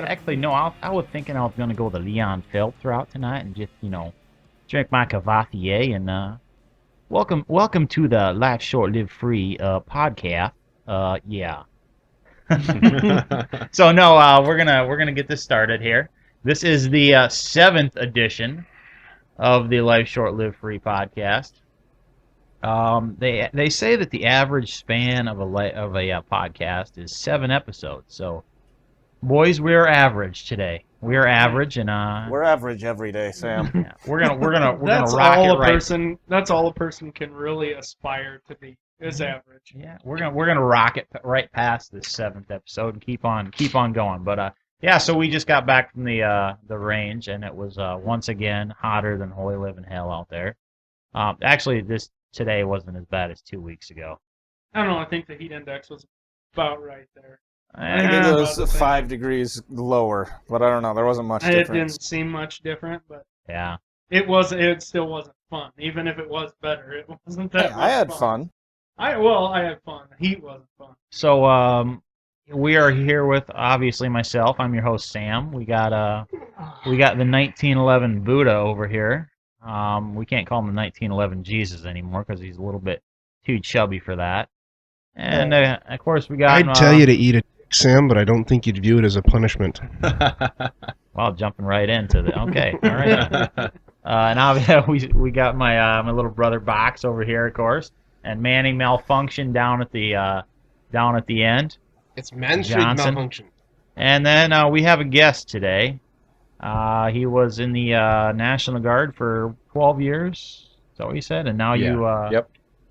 Actually, no, I was thinking I was going to go the Leon Phelps route tonight and just, drink my Cavassier and welcome to the Life Short Live Free podcast. Yeah. So no, we're gonna get this started here. This is the seventh edition of the Life Short Live Free podcast. They say that the average span of a podcast is 7 episodes. So, boys, we're average today. We're average, and we're average every day, Sam. yeah, we're gonna That's rock all it a right. person. That's all a person can really aspire to be is average. Yeah, we're gonna rock it right past this seventh episode and keep on going. But yeah, so we just got back from the range, and it was once again hotter than holy living hell out there. Actually, this today wasn't as bad as 2 weeks ago. I don't know. I think the heat index was about right there. I think it was 5 degrees lower, but I don't know. There wasn't much It difference. didn't seem much different, but Yeah. it still wasn't fun. Even if it was better, it wasn't that. Hey, I had fun. I had fun. The heat wasn't fun. So we are here with obviously myself. I'm your host Sam. We got the 1911 Buddha over here. We can't call him the 1911 Jesus anymore because he's a little bit too chubby for that. And of course we got. I'd tell you to eat a dick, Sam, but I don't think you'd view it as a punishment. Well, jumping right into the okay, all right. And obviously we got my little brother Box over here, of course, and Manning Malfunction down at the end. It's Mansfield Johnson. malfunction. And then we have a guest today. He was in the National Guard for 12 years. Is that what you said? And now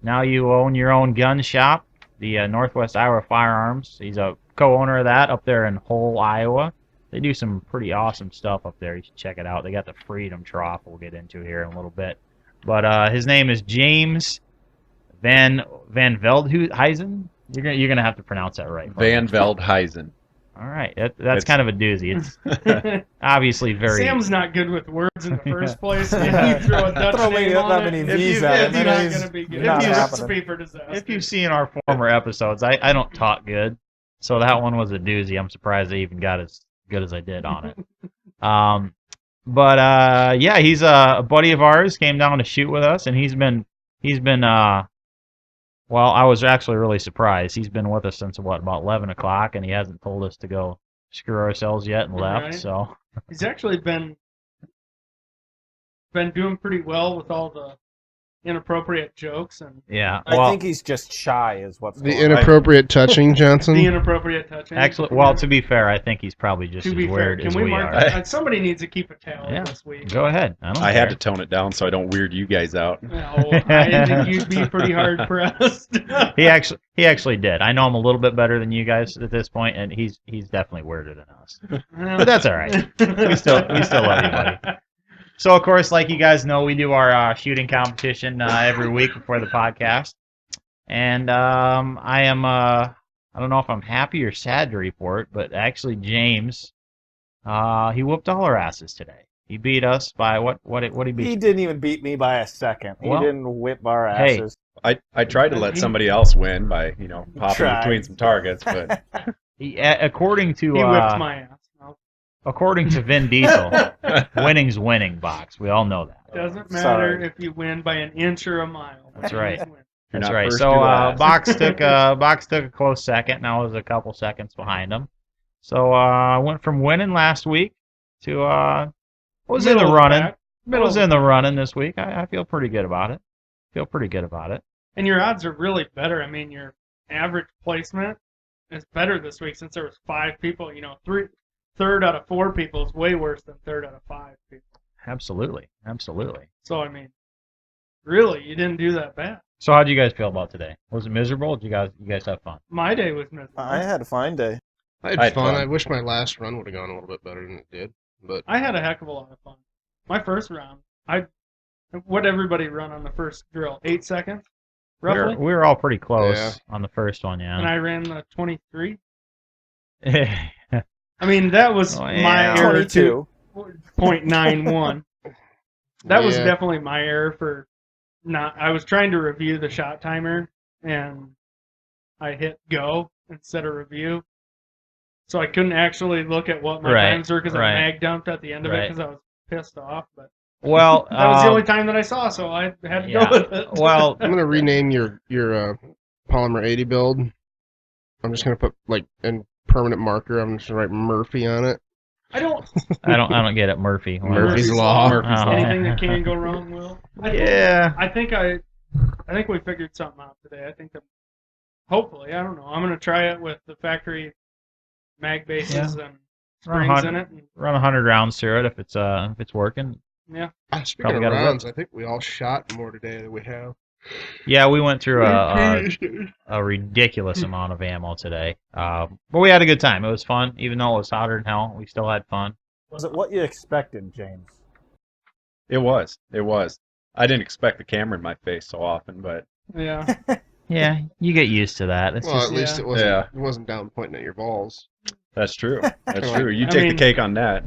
now you own your own gun shop, the Northwest Iowa Firearms. He's a co-owner of that up there in Hull, Iowa. They do some pretty awesome stuff up there. You should check it out. They got the Freedom Trough we'll get into here in a little bit. But his name is James Van Veldhuizen. You're gonna have to pronounce that right. Van Veldhuizen. All right, that's kind of a doozy. It's obviously very. Sam's not good with words in the first place. You throw a Dutch name on that it. many V's at It's him, not and going to be good. not It's a happening. recipe for disaster. If you've seen our former episodes, I don't talk good, so that one was a doozy. I'm surprised I even got as good as I did on it. But yeah, he's a buddy of ours. Came down to shoot with us, and he's been. Well, I was actually really surprised. He's been with us since about 11 o'clock, and he hasn't told us to go screw ourselves yet and left. Right. So He's actually been doing pretty well with all the inappropriate jokes and yeah, I think he's just shy, is what's The going on. inappropriate touching, Johnson. the inappropriate touching. actually, well, to be fair, I think he's probably just To as be fair, weird can as we we mark are. that? Somebody needs to keep a tally Yeah. this week. Go ahead. I don't I had care. to tone it down so I don't weird you guys out. No, I think you'd be pretty hard pressed. He actually did. I know him a little bit better than you guys at this point, and he's definitely weirder than us. But that's all right. We still love you, buddy. So of course, like you guys know, we do our shooting competition every week before the podcast, and I am I don't know if I'm happy or sad to report, but actually James, he whooped all our asses today. He beat us by what he beat? He didn't even beat me by a second. He Well, didn't whip our hey. asses. I tried to let somebody else win by popping Tried. between some targets, but According to He whipped my ass. No, according to Vin Diesel, winning's winning, Box. We all know that. doesn't matter Sorry. if you win by an inch or a mile. That's right. You win. you're That's not right. first, So you're last. Box took a close second, and I was a couple seconds behind him. So I went from winning last week to was in the Middle of running. pack. I Middle was of in the the running this week. I feel pretty good about it. And your odds are really better. I mean, your average placement is better this week since there was 5 people. Third out of 4 people is way worse than third out of 5 people. Absolutely. So I mean, really, you didn't do that bad. So how would you guys feel about today? Was it miserable? Did you guys have fun? My day was miserable. I had a fine day. I had I had fun. fun. I wish my last run would have gone a little bit better than it did. But I had a heck of a lot of fun. My first round, what everybody run on the first drill? 8 seconds, roughly. We were all pretty close Yeah. on the first one, And yeah. I ran the 23. Yeah. I mean, that was Oh, yeah. my error 22. 0.91. That was Yeah. definitely my error for not. I was trying to review the shot timer and I hit go instead of review. so I couldn't actually look at what my times were because I mag dumped at the end of it because I was pissed off. But well, that was the only time that I saw, so I had to go with it. Well, I'm gonna rename your Polymer 80 build. I'm just gonna put in permanent marker. I'm just gonna write Murphy on it. I don't get it, Murphy. Murphy's Law. Anything that can go wrong will. I think we figured something out today. I think that hopefully, I don't know. I'm gonna try it with the factory mag bases and springs in it. Run 100 rounds through it if it's working. Yeah. Speaking of rounds, I think we all shot more today than we have. Yeah, we went through a ridiculous amount of ammo today. But we had a good time. It was fun. Even though it was hotter than hell, we still had fun. Was it what you expected, James? It was. I didn't expect the camera in my face so often, but... Yeah. Yeah, you get used to that. It's at least it wasn't down pointing at your balls. That's true. That's true. You take the cake on that.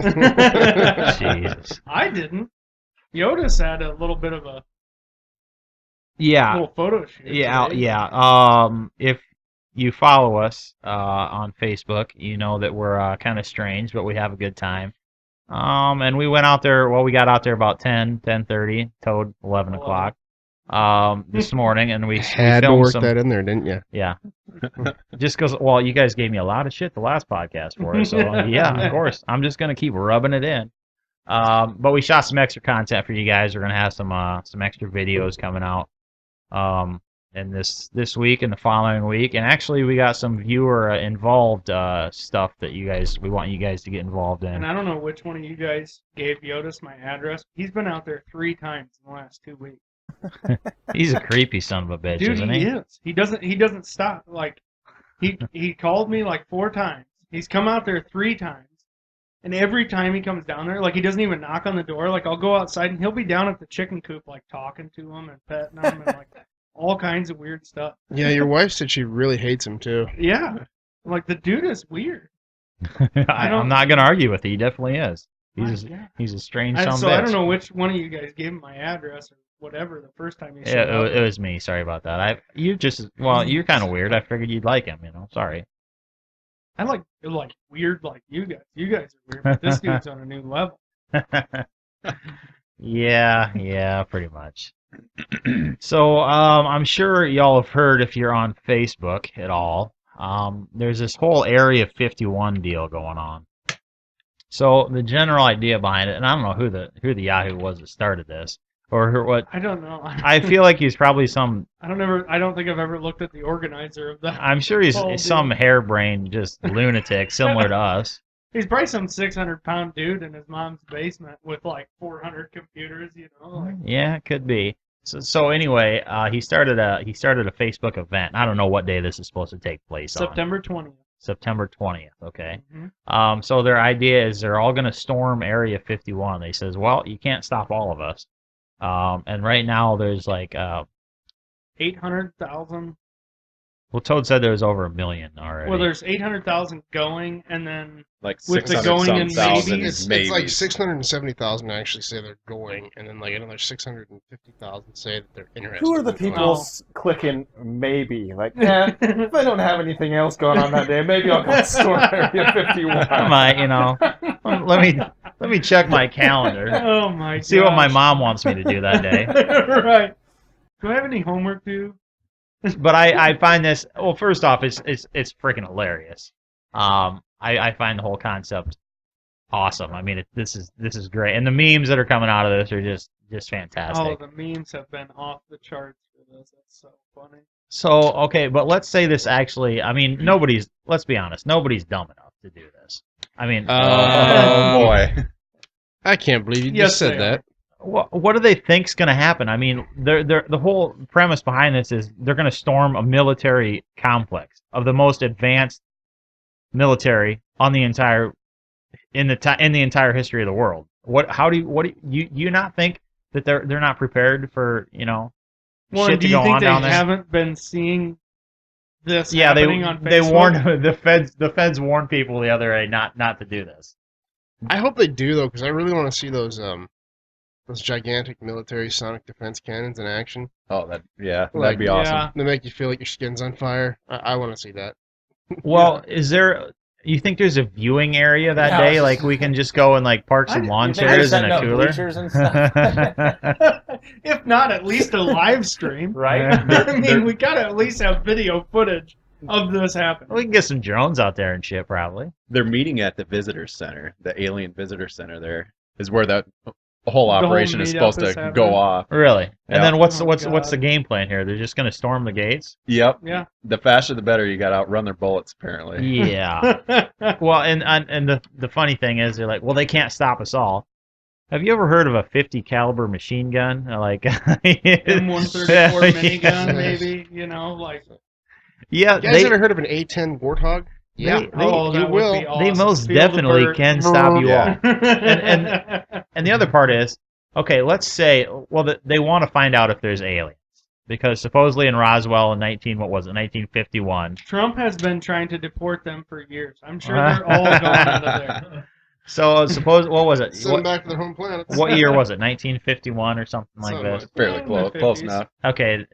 Jesus. I didn't. Yoda's had a little bit of a little photo shoot. Yeah, today. Yeah. If you follow us on Facebook, you know that we're kind of strange, but we have a good time. And we went out there. Well, we got out there about 10:30, towed 11 o'clock this morning, and we had to work that in there, didn't you? Yeah. Just because, well, you guys gave me a lot of shit the last podcast for it, so yeah, of course, I'm just gonna keep rubbing it in. But we shot some extra content for you guys. We're gonna have some extra videos coming out and this week and the following week, and actually we got some viewer involved stuff that we want you guys to get involved in. And I don't know which one of you guys gave Yodas my address. He's been out there 3 times in the last 2 weeks. He's a creepy son of a bitch, dude, isn't he? He is. He doesn't stop. Like he called me like 4 times. He's come out there 3 times. And every time he comes down there, like, he doesn't even knock on the door. Like, I'll go outside and he'll be down at the chicken coop, like, talking to him and petting him and like all kinds of weird stuff. Yeah, your wife said she really hates him too. Yeah. Like, the dude is weird. I'm not gonna argue with you. He definitely is. He's a strange son of a bitch. So I don't know which one of you guys gave him my address or whatever the first time you said it was me. Sorry about that. You're kind of weird. I figured you'd like him. Sorry. I like weird like you guys. You guys are weird, but this dude's on a new level. Yeah, pretty much. So I'm sure y'all have heard, if you're on Facebook at all, there's this whole Area 51 deal going on. So the general idea behind it, and I don't know who the Yahoo was that started this, or what. I don't know. I feel like he's probably some. I don't think I've ever looked at the organizer of that. I'm sure he's some harebrained, just lunatic, similar to us. He's probably some 600-pound dude in his mom's basement with like 400 computers, Like. Yeah, it could be. So anyway, he started a Facebook event. I don't know what day this is supposed to take place September 20th. September 20th, okay. Mm-hmm. So their idea is they're all going to storm Area 51. They says, well, you can't stop all of us. And right now there's like 800,000. Well, Toad said there was over 1 million already. Well, there's 800,000 going, and then like with the going and it's like 670,000 actually say they're going, and then like another 650,000 say that they're interested. Who are the people clicking maybe? Like, if I don't have anything else going on that day, maybe I'll go storm Area 51. Let me check my calendar. Oh my god. See what my mom wants me to do that day. Right. Do I have any homework to do? But I find this, well, first off, it's freaking hilarious. I find the whole concept awesome. I mean, this is great, and the memes that are coming out of this are just fantastic. Oh, the memes have been off the charts for this. That's so funny. So okay, but let's say this actually. I mean, let's be honest, nobody's dumb enough to do this. I mean, oh boy, I can't believe you just said that. What do they think's going to happen? I mean, the whole premise behind this is they're going to storm a military complex of the most advanced military in the entire history of the world. How do you not think that they're not prepared for shit to go on down there? Do you think they haven't been seeing this happening on Facebook? They warned the feds warned people the other day not to do this. I hope they do though, because I really want to see those gigantic military sonic defense cannons in action. Oh, that'd be awesome. They make you feel like your skin's on fire. I want to see that. Well, is there You think there's a viewing area that Yeah, I was day? just- Like we can just go and like park some lawn You think they're chairs and setting a up cooler? bleachers and stuff? If not, at least a live stream. Right? I mean, we gotta at least have video footage of this happening. We can get some drones out there and shit, probably. They're meeting at the visitor center, the alien visitor center. There is where that whole The whole operation is meetup supposed is to happening? go off. Really? And Yeah. then what's Oh, what's God. what's the game plan here? They're just gonna storm the gates? Yep. Yeah. The faster the better. You got to outrun their bullets, apparently. Yeah. Well, and the funny thing is, they're like, well, they can't stop us all. Have you ever heard of a 50 caliber machine gun? Like M134 minigun, maybe. You know, like. Yeah, You guys they ever heard of an A10 Warthog? Yeah, Oh, you that will. would be awesome. they most Feel the definitely bird. can stop you Yeah. all. And the other part is, okay, let's say, well, they want to find out if there's aliens because supposedly in Roswell in 1951. Trump has been trying to deport them for years. I'm sure they're all going out of there. So suppose what was it? Send them back to their home planets. What year was it? 1951 or something like Something this. like Fairly Yeah, in close. the Close 50s. enough. Okay,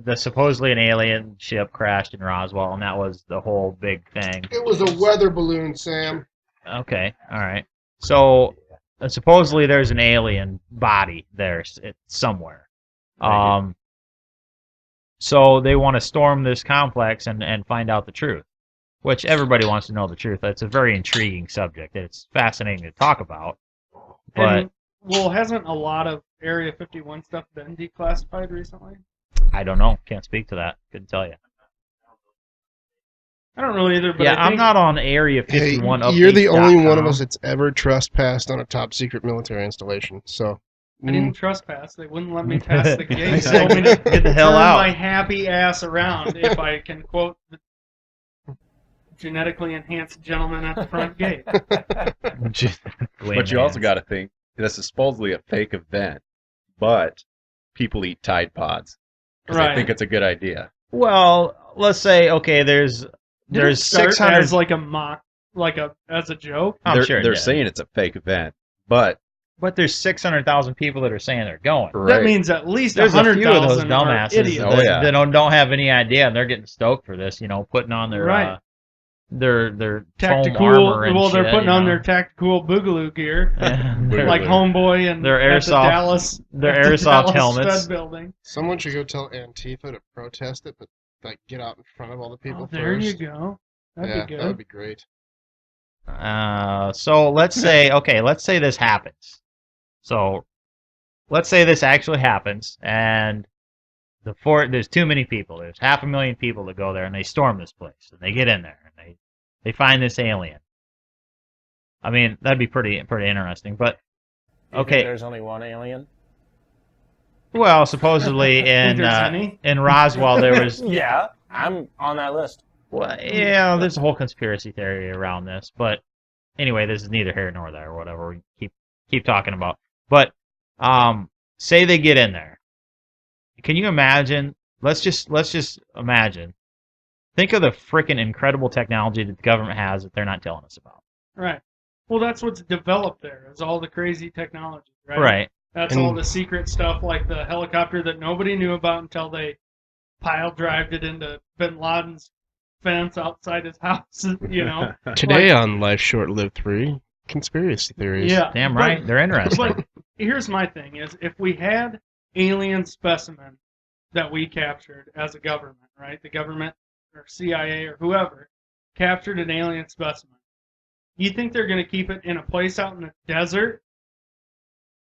the supposedly an alien ship crashed in Roswell, and that was the whole big thing. It was a weather balloon, Sam. Okay, all right. So supposedly there's an alien body there somewhere. So they want to storm this complex and find out the truth, which everybody wants to know the truth. It's a very intriguing subject. It's fascinating to talk about. But And, well, hasn't a lot of Area 51 stuff been declassified recently? I don't know. Can't speak to that. Couldn't tell you. I don't know either, but Yeah, I think, I'm not on Area Hey, 51 you're the only one of updates.com. us that's ever trespassed on a top secret military installation. So, I didn't trespass. They wouldn't let me pass the gate. They Exactly. told me to Get the hell turn out. my happy ass around if I can quote the genetically enhanced gentleman at the front gate. But you also got to think this is supposedly a fake event, but people eat Tide Pods because Right. they think it's a good idea. Well, let's say okay. There's Did it start 600. as like a mock, as a joke. I'm they're sure it they're did. saying it's a fake event, but But there's 600,000 people that are saying they're going. right. That means at least There's a few of those 100,000 are dumbasses idiots. Oh, yeah. that don't have any idea, and they're getting stoked for this. You know, putting on their Right. their foam Tactical. armor and Well, they're shit, putting you on know. their tactical boogaloo gear, They're like Homeboy and Their at the airsoft- Dallas, their at the airsoft Dallas helmets. Fed building. someone should go tell Antifa to protest it, but like get out in front of all the people Oh, there first. you go. That'd Yeah, be good. that would be great. So let's say let's say this happens. So let's say this actually happens, and there's too many people. There's 500,000 people that go there, and they storm this place, and they get in there, and they find this alien. I mean, that'd be pretty interesting. But You think okay, there's only one alien? well, supposedly Think there's any? in Roswell there was. Yeah, I'm on that list. Well, yeah, there's a whole conspiracy theory around this, but anyway, this is neither here nor there, or whatever we keep talking about. But say they get in there. Can you imagine? Let's just imagine. Think of the freaking incredible technology that the government has that they're not telling us about. Right. Well, that's what's developed there is all the crazy technology, right? Right. That's all the secret stuff, like the helicopter that nobody knew about until they pile drived it into Bin Laden's fence outside his house. You know. Today on Life Short Lived 3, conspiracy theories. Yeah. Damn but- right. They're interesting. But here's my thing: is if we had alien specimen that we captured as a government, right? The government or CIA or whoever captured an alien specimen. You think they're going to keep it in a place out in the desert?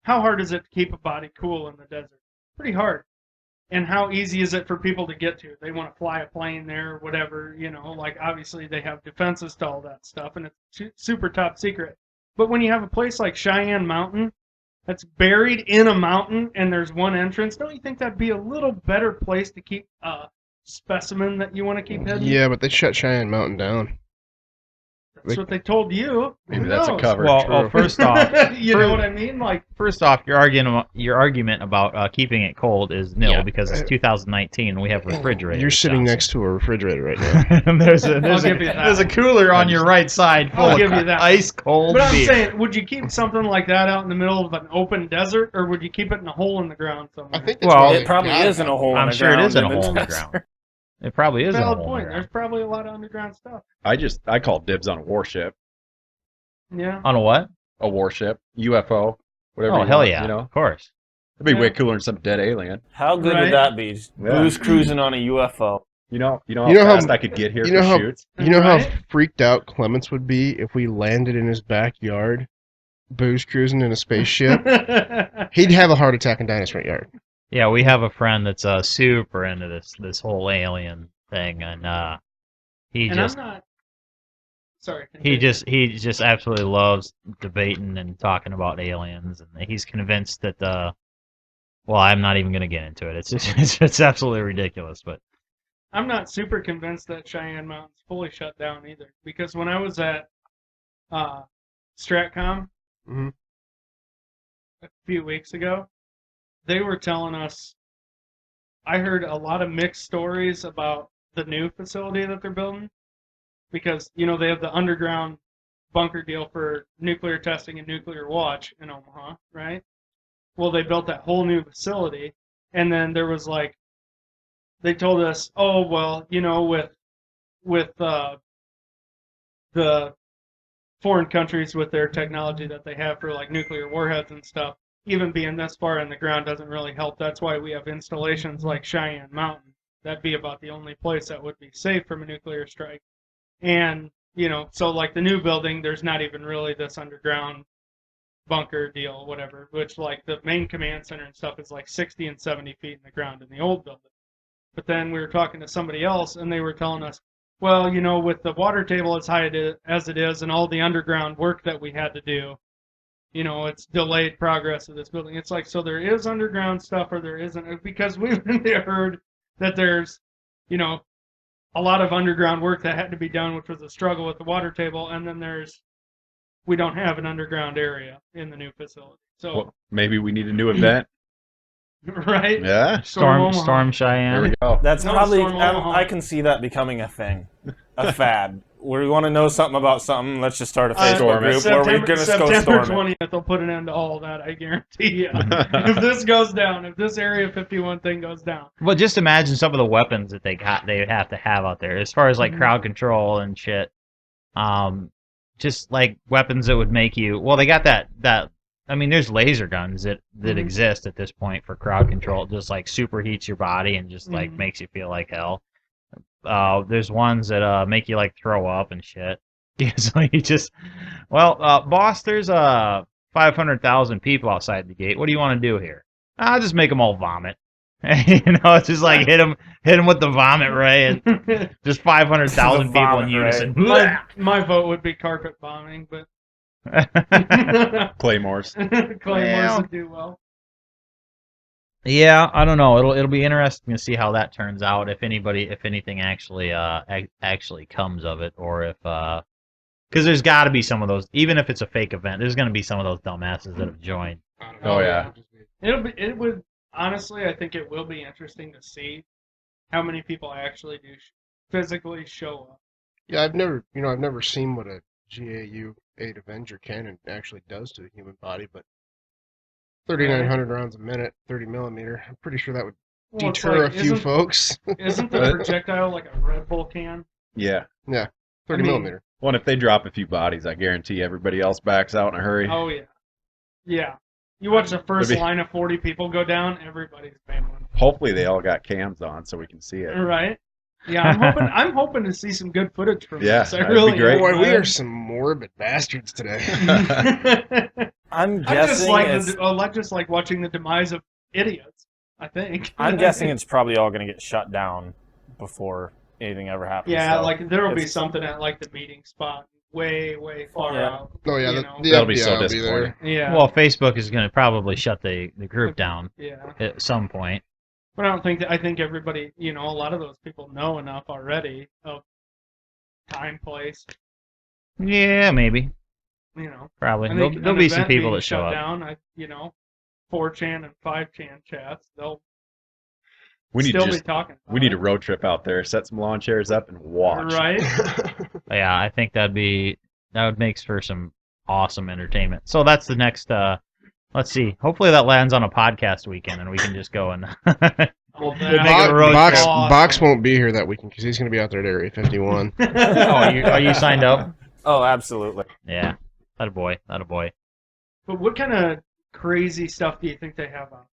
How hard is it to keep a body cool in the desert? Pretty hard. And how easy is it for people to get to? They want to fly a plane there or whatever, you know, like obviously they have defenses to all that stuff and it's super top secret. But when you have a place like Cheyenne Mountain that's buried in a mountain and there's one entrance, don't you think that'd be a little better place to keep a specimen that you want to keep hidden? Yeah, but they shut Cheyenne Mountain down. That's what they told you. Maybe Who that's a knows? cover. Well, first off, you know what I mean? Like, First off, your argument about keeping it cold is nil Yeah. because it's 2019 and we have refrigerators. You're sitting Johnson. next to a refrigerator right now. And there's a give you that. there's a cooler on your right side full I'll of give you that. ice cold but I'm beer. saying, would you keep something like that out in the middle of an open desert, or would you keep it in a hole in the ground somewhere? I think that's Well, why It they probably got is in a hole in I'm the sure it ground. is in a the hole in the desert. ground. It probably is in a Valid hole point. in the There's ground. probably a lot of underground stuff. I call dibs on a warship. Yeah. On a what? A warship, UFO, whatever Oh, you hell want, yeah. you know? Of course. It'd be way Yeah. cooler than some dead alien. How good Right. would that be? Just Yeah. booze cruising on a UFO. You know You how know how- fast I could get here you for know how- shoots? You know Right? how freaked out Clements would be if we landed in his backyard, booze cruising in a spaceship? He'd have a heart attack and die in his front yard. Yeah, we have a friend that's super into this whole alien thing, and he and just I'm not. Sorry. he continue. just absolutely loves debating and talking about aliens, and he's convinced that well, I'm not even gonna get into it. It's just it's absolutely ridiculous, but I'm not super convinced that Cheyenne Mountain's fully shut down either, because when I was at Stratcom Mhm. a few weeks ago, they were telling us. I heard a lot of mixed stories about the new facility that they're building, because they have the underground bunker deal for nuclear testing and nuclear watch in Omaha, right? Well, they built that whole new facility, and then there was like, they told us, oh well, with the foreign countries with their technology that they have for like nuclear warheads and stuff, even being this far in the ground doesn't really help. That's why we have installations like Cheyenne Mountain. That'd be about the only place that would be safe from a nuclear strike. And so like the new building, there's not even really this underground bunker deal, whatever, which like the main command center and stuff is like 60 and 70 feet in the ground in the old building. But then we were talking to somebody else, and they were telling us, well, with the water table as high as it is and all the underground work that we had to do, it's delayed progress of this building. It's like, so there is underground stuff or there isn't, because we've heard that there's, a lot of underground work that had to be done, which was a struggle with the water table, and then we don't have an underground area in the new facility. So Well, maybe we need a new event. right? Yeah. Omaha. Storm There Cheyenne. we go. That's No, probably. Storm Omaha. I can see that becoming a thing, a fad. We want to know something about something. Let's just start a Facebook Storm it. group where we're gonna go September storm it. 20th, they'll put an end to all that. I guarantee you. If this goes down, if this Area 51 thing goes down, Well, just imagine some of the weapons that they have to have out there, as far as like Mhm. crowd control and shit. Just like weapons that would make you. Well, they got that. I mean, there's laser guns that Mhm. exist at this point for crowd control. It just like superheats your body and just like Mhm. makes you feel like hell. There's ones that make you like throw up and shit. Yeah, so you just, boss, there's 500,000 people outside the gate. What do you want to do here? I'll just make them all vomit. It's just like hit them with the vomit ray, and just 500,000 The people in vomit unison. my vote would be carpet bombing, but Claymores. Claymores Well. would do well. Yeah, I don't know. It'll be interesting to see how that turns out. If anything actually actually comes of it, or if because there's got to be some of those, even if it's a fake event, there's going to be some of those dumbasses that have joined. Oh, yeah. It would honestly, I think it will be interesting to see how many people actually do physically show up. Yeah, I've never seen what a GAU 8 Avenger cannon actually does to the human body, but 3,900 rounds a minute, 30 millimeter. I'm pretty sure that would Well, it's deter like, a few folks. Isn't the projectile like a Red Bull can? Yeah. Yeah, 30 I mean- millimeter. Well, and if they drop a few bodies, I guarantee everybody else backs out in a hurry. Oh yeah, yeah. You watch the first Maybe. line of 40 people go down, everybody's bailing. Hopefully they all got cams on so we can see it. Right? Yeah, I'm hoping to see some good footage from Yeah, this. I that'd be really great. am, Boy, we man. are some morbid bastards today. I'm I just guessing like just like watching the demise of idiots. I think. I'm guessing it's probably all going to get shut down before anything ever happens. Yeah, so like there will be it's- something at like the meeting spot, way far Yeah. out. Oh yeah, you the, know. the That'll be FBI so will disappointing. there. Yeah. Well, Facebook is going to probably shut the group down yeah. at some point. But I don't think I think everybody, a lot of those people know enough already of time, place. Yeah, maybe, probably. I think There'll an be some event people being that show shut up. down. 4chan and 5chan chats, they'll We need still just be talking. About we need a it. road trip out there, set some lawn chairs up, and watch. Right? Yeah, I think that would make for some awesome entertainment. So that's the next. Let's see. Hopefully that lands on a podcast weekend, and we can just go and Oh, Make it a road Box, trip. awesome. Box won't be here that weekend because he's going to be out there at Area 51. Oh, are you signed up? Oh, absolutely. Yeah. That a boy. But what kind of crazy stuff do you think they have on?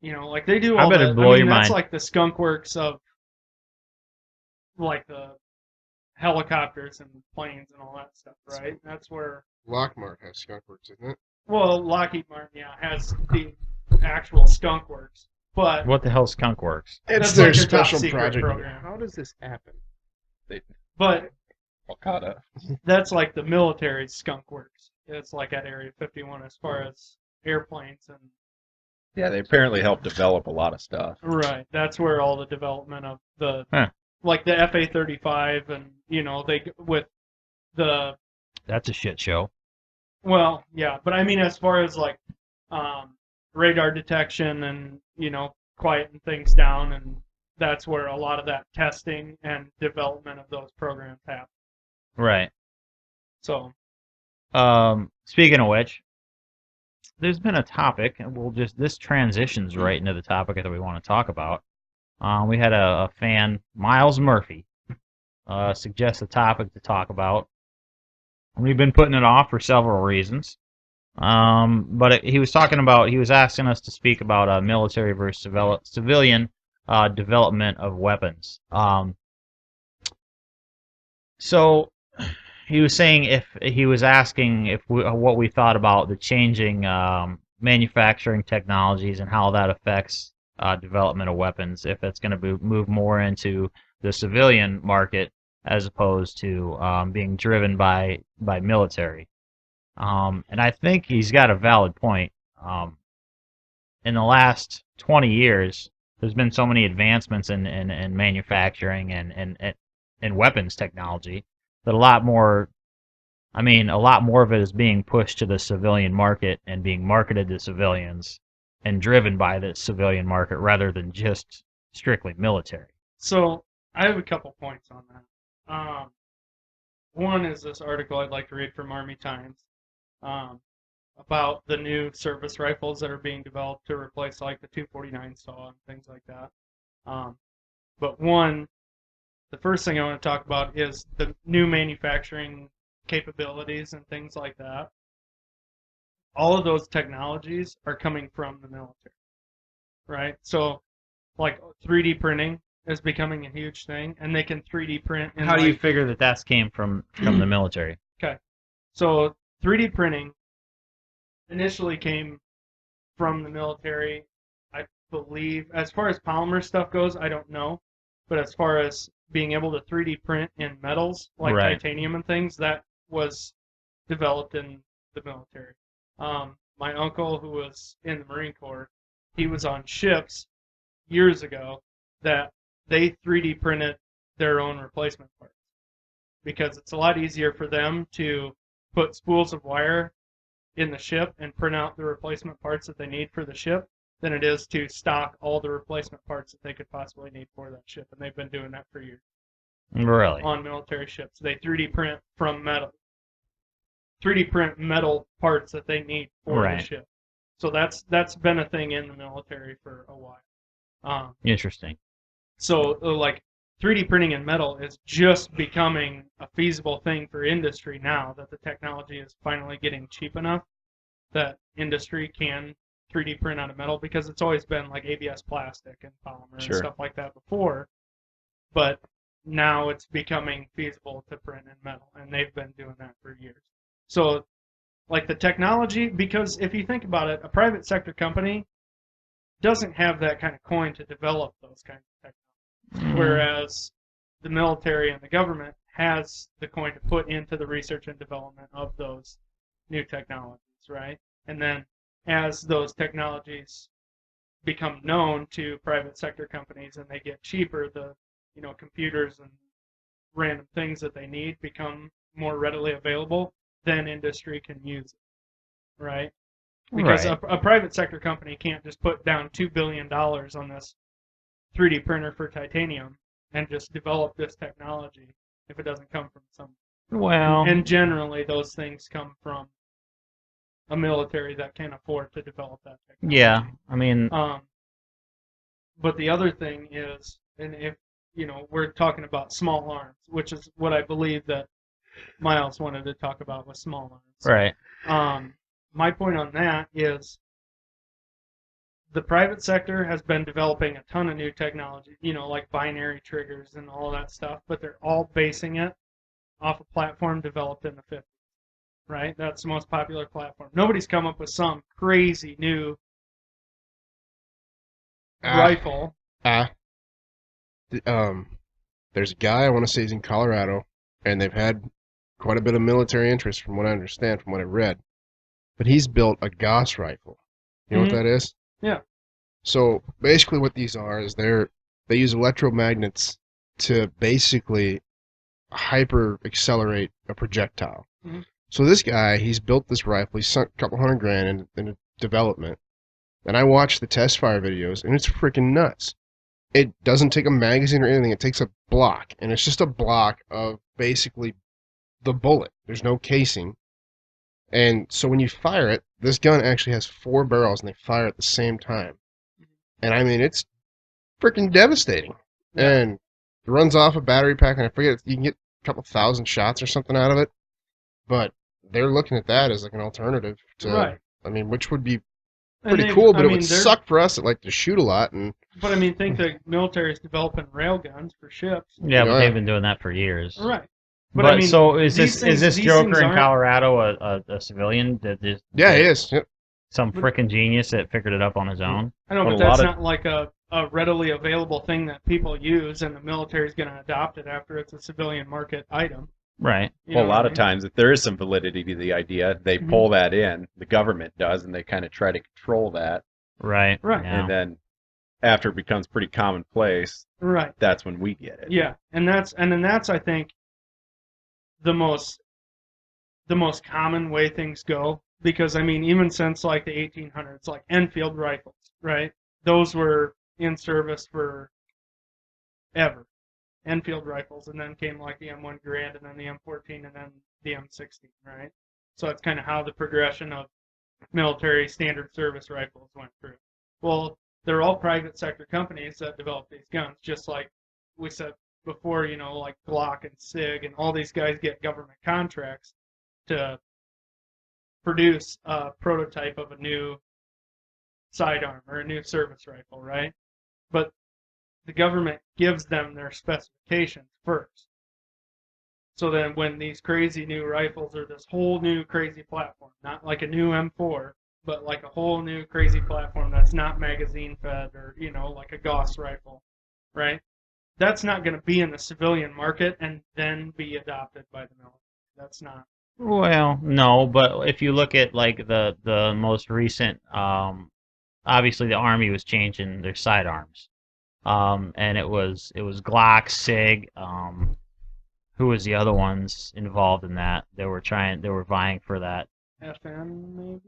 You know, like they do I all bet the. it'd blow your that's mind. like the skunk works of like the helicopters and planes and all that stuff, right? That's where. Lockmart has Skunk Works, isn't it? Well, Lockheed Martin, yeah, has the actual skunk works, but What the hell skunk works? It's That's their like their top special secret project. program. How does this happen? but Okada. that's like the military skunk works. It's like at Area 51 as far as airplanes and Yeah, they apparently helped develop a lot of stuff. right. That's where all the development of the Huh. like the FA-35 and you know they with the That's a shit show. well yeah, but I mean as far as like radar detection and you know quieting things down and that's where a lot of that testing and development of those programs happen. Right. So Speaking of which, there's been a topic, and this transitions right into the topic that we want to talk about. We had a fan, Miles Murphy, suggest a topic to talk about. We've been putting it off for several reasons. But he was asking us to speak about military versus civilian development of weapons. So he was saying what we thought about the changing manufacturing technologies and how that affects development of weapons, if it's going to move more into the civilian market as opposed to being driven by military. And I think he's got a valid point. In the last 20 years, there's been so many advancements in manufacturing and weapons technology that a lot more of it is being pushed to the civilian market and being marketed to civilians and driven by the civilian market rather than just strictly military. So I have a couple points on that. One is this article I'd like to read from Army Times about the new service rifles that are being developed to replace like the 249 saw and things like that. But the first thing I want to talk about is the new manufacturing capabilities and things like that. All of those technologies are coming from the military, right? So like 3D printing is becoming a huge thing, and they can 3D print. How do you figure that that's came from the military? Okay, so 3D printing initially came from the military, I believe. As far as polymer stuff goes, I don't know, but as far as being able to 3D print in metals like Right. titanium and things, that was developed in the military. My uncle, who was in the Marine Corps, he was on ships years ago that they 3D printed their own replacement parts because it's a lot easier for them to put spools of wire in the ship and print out the replacement parts that they need for the ship than it is to stock all the replacement parts that they could possibly need for that ship. And they've been doing that for years. Really? On military ships. They 3D print from metal. 3D print metal parts that they need for the ship. So that's been a thing in the military for a while. Interesting. So like 3D printing in metal is just becoming a feasible thing for industry now that the technology is finally getting cheap enough that industry can 3D print out of metal, because it's always been like ABS plastic and polymer and stuff like that before. But now it's becoming feasible to print in metal, and they've been doing that for years. So like the technology, because if you think about it, a private sector company doesn't have that kind of coin to develop those kinds of technologies, whereas the military and the government has the coin to put into the research and development of those new technologies, right? And then as those technologies become known to private sector companies and they get cheaper, the computers and random things that they need become more readily available, then industry can use it, right? Because a private sector company can't just put down $2 billion on this 3D printer for titanium and just develop this technology if it doesn't come from some. Well, and generally those things come from a military that can afford to develop that technology. Yeah, I mean, But the other thing is, and if we're talking about small arms, which is what I believe that Miles wanted to talk about with small arms. Right. My point on that is the private sector has been developing a ton of new technology, like binary triggers and all that stuff, but they're all basing it off a platform developed in the 50s, right? That's the most popular platform. Nobody's come up with some crazy new rifle. There's a guy, I want to say he's in Colorado, and they've had quite a bit of military interest from what I understand, from what I read. But he's built a Gauss rifle. You know what that is? Yeah. So basically what these are is they use electromagnets to basically hyper accelerate a projectile. Mm-hmm. So this guy, he's built this rifle, he's sunk a couple $100,000 in development. And I watched the test fire videos, and it's freaking nuts. It doesn't take a magazine or anything. It takes a block, and it's just a block of basically the bullet. There's no casing. And so when you fire it, this gun actually has 4 barrels, and they fire at the same time. And I mean, it's freaking devastating. Yeah. And it runs off a battery pack, and I forget, you can get a couple thousand shots or something out of it. But they're looking at that as like an alternative to, right. I mean, which would be pretty cool, but it would suck for us that like to shoot a lot. But I mean, think the military is developing railguns for ships. Yeah, but they've been doing that for years. Right. But I mean, so is this Joker in Colorado a civilian? Yeah, he is. Yep. Some frickin' genius that figured it up on his own. I know, but that's not like a readily available thing that people use, and the military's going to adopt it after it's a civilian market item. Right. Well, a lot of times, if there is some validity to the idea, they pull that in. The government does, and they kind of try to control that. Right. Right. Yeah. And then after it becomes pretty commonplace, right, that's when we get it. Yeah, and then that's I think the most common way things go, because I mean, even since like the 1800s, like Enfield rifles, right? Those were in service for ever. Enfield rifles, and then came like the M1 Garand, and then the M14, and then the M16, right? So that's kind of how the progression of military standard service rifles went through. Well, they're all private sector companies that develop these guns, just like we said before, like Glock and SIG, and all these guys get government contracts to produce a prototype of a new sidearm or a new service rifle, right? But the government gives them their specifications first. So then when these crazy new rifles or this whole new crazy platform, not like a new M4, but like a whole new crazy platform that's not magazine fed or, like a Gauss rifle, right? That's not going to be in the civilian market and then be adopted by the military. That's not. Well, no, but if you look at like the most recent, obviously the Army was changing their sidearms. And it was Glock, SIG. Who was the other ones involved in that? They were vying for that. FN maybe.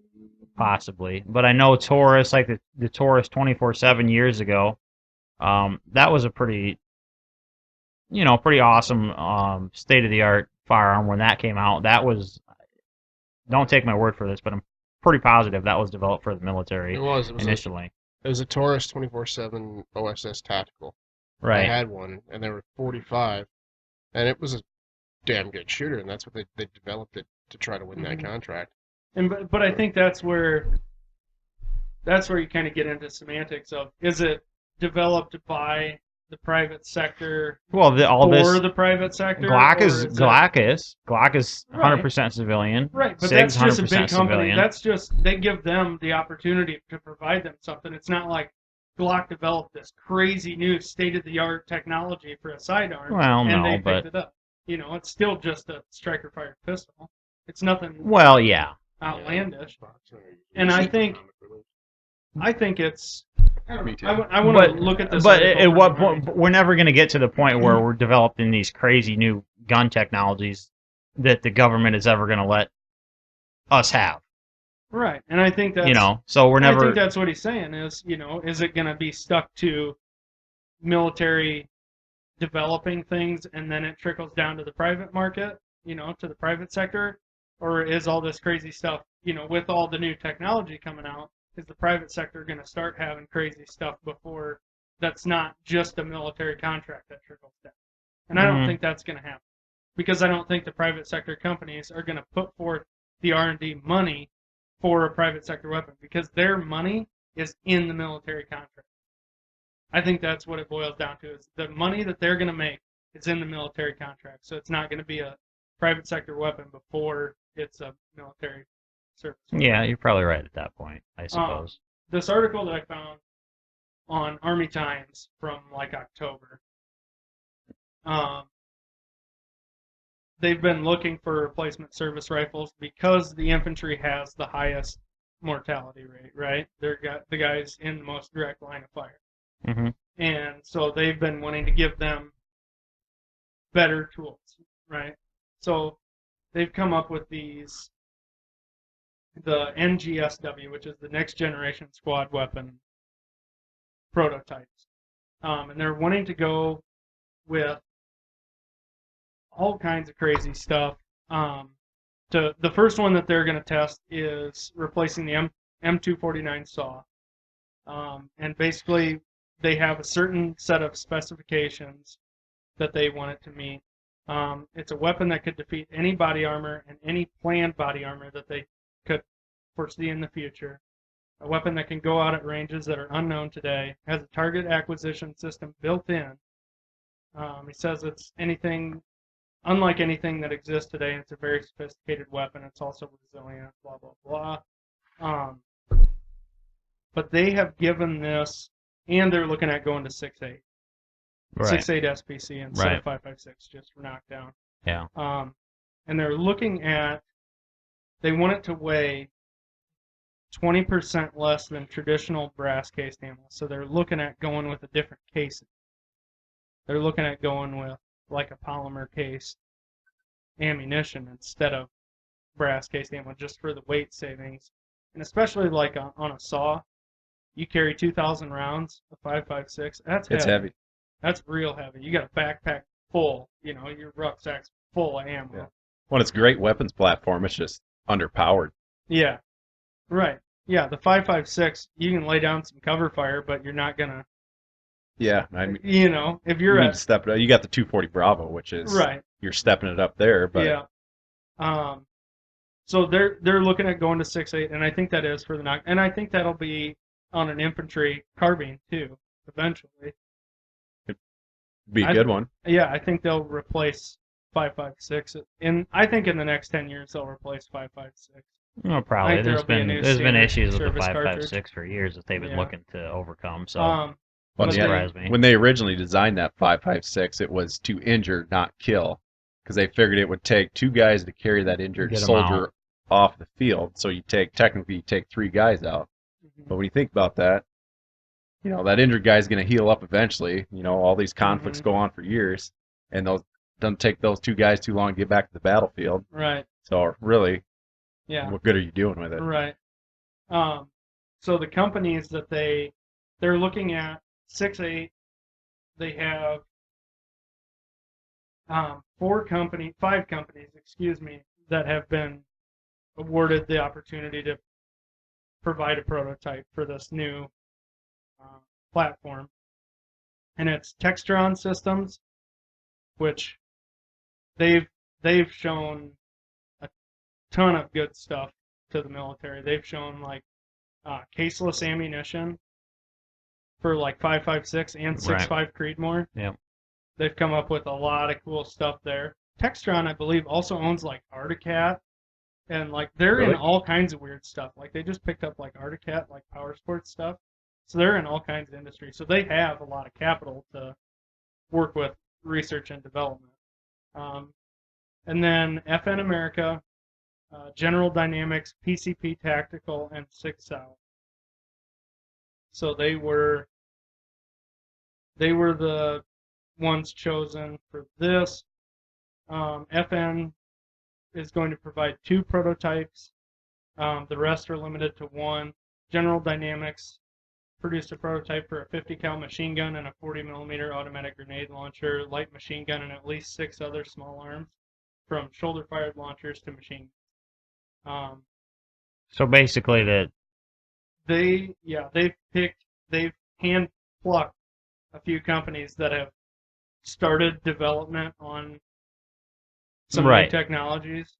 Possibly, but I know Taurus, like the Taurus 24/7 years ago. That was a pretty awesome state of the art firearm when that came out. That was. Don't take my word for this, but I'm pretty positive that was developed for the military. It was initially. It was a Taurus 24/7 OSS tactical. Right. I had one, and they were 45, and it was a damn good shooter, and that's what they developed it to try to win that contract. But I think that's where you kind of get into semantics of, is it developed by the private sector? Well, the private sector. Glock is 100% civilian. Right, but SIG's that's just a big company. Civilian. That's just, they give them the opportunity to provide them something. It's not like Glock developed this crazy new state-of-the-art technology for a sidearm, and they picked it up. It's still just a striker-fired pistol. It's nothing. Well, yeah. Outlandish. And I think it's. Me too. I want to look at this. But at what point, we're never going to get to the point where we're developing these crazy new gun technologies that the government is ever going to let us have. Right, and I think that's so we're never. I think that's what he's saying is, is it going to be stuck to military developing things and then it trickles down to the private market, to the private sector, or is all this crazy stuff, with all the new technology coming out, is the private sector going to start having crazy stuff before that's not just a military contract that trickles down. And I don't think that's going to happen, because I don't think the private sector companies are going to put forth the R&D money for a private sector weapon, because their money is in the military contract. I think that's what it boils down to, is the money that they're going to make is in the military contract. So it's not going to be a private sector weapon before it's a military service weapon. Yeah, you're probably right at that point, I suppose. This article that I found on Army Times from like October, they've been looking for replacement service rifles because the infantry has the highest mortality rate, right? They're the guys in the most direct line of fire. Mm-hmm. And so they've been wanting to give them better tools, right? So they've come up with the NGSW, which is the Next Generation Squad Weapon prototypes. And they're wanting to go with all kinds of crazy stuff. The first one that they're going to test is replacing the M249 saw. And basically, they have a certain set of specifications that they want it to meet. It's a weapon that could defeat any body armor and any planned body armor that they could foresee in the future. A weapon that can go out at ranges that are unknown today, has a target acquisition system built in. He says it's unlike anything that exists today. It's a very sophisticated weapon. It's also resilient, blah, blah, blah. But they have given this, and they're looking at going to 6.8. Right. 6.8 SPC instead of 5.56 just for knockdown. Yeah. And they're looking at, they want it to weigh 20% less than traditional brass cased ammo. So they're looking at going with a different casing. They're looking at going with like a polymer cased ammunition instead of brass cased ammo, just for the weight savings. And especially like on a saw, you carry 2,000 rounds of 5.56. That's heavy. It's heavy. That's real heavy. You got a backpack full, your rucksack's full of ammo. Yeah. Well, it's a great weapons platform. It's just underpowered. Yeah. Right. Yeah, the 5.56, you can lay down some cover fire, but you're not gonna. Yeah, I mean, if you're you need at to step it up. You got the 240 Bravo, which is right. You're stepping it up there, but yeah. So they're looking at going to 6.8, and I think that is for the knock, and I think that'll be on an infantry carbine too, eventually. It'd be a good one. Yeah, I think they'll replace 5.56, and I think in the next 10 years they'll replace 5.56. Well, probably. There's been issues with the 5.56 for years that they've been looking to overcome. So but surprise me. When they originally designed that 5.56, it was to injure, not kill, because they figured it would take 2 guys to carry that injured soldier off the field. So technically you take 3 guys out. Mm-hmm. But when you think about that, that injured guy's going to heal up eventually. All these conflicts go on for years, and those doesn't take those 2 guys too long to get back to the battlefield. Right. So really, yeah, what good are you doing with it? Right. So the companies that they're looking at 6.8, they have 5 companies, that have been awarded the opportunity to provide a prototype for this new platform, and it's Textron Systems, which they've shown a ton of good stuff to the military. They've shown like caseless ammunition for like 5.56 and 6.5 Creedmoor. Yeah. They've come up with a lot of cool stuff there. Textron, I believe, also owns like Articat, and like they're in all kinds of weird stuff. Like they just picked up like Articat, like power sports stuff. So they're in all kinds of industry. So they have a lot of capital to work with research and development. And then FN America, General Dynamics, PCP Tactical, and 6 South. So they were the ones chosen for this. FN is going to provide 2 prototypes. The rest are limited to 1. General Dynamics produced a prototype for a 50 cal machine gun and a 40 millimeter automatic grenade launcher, light machine gun, and at least 6 other small arms, from shoulder fired launchers to machine guns. So basically, they've hand plucked a few companies that have started development on some Right. new technologies.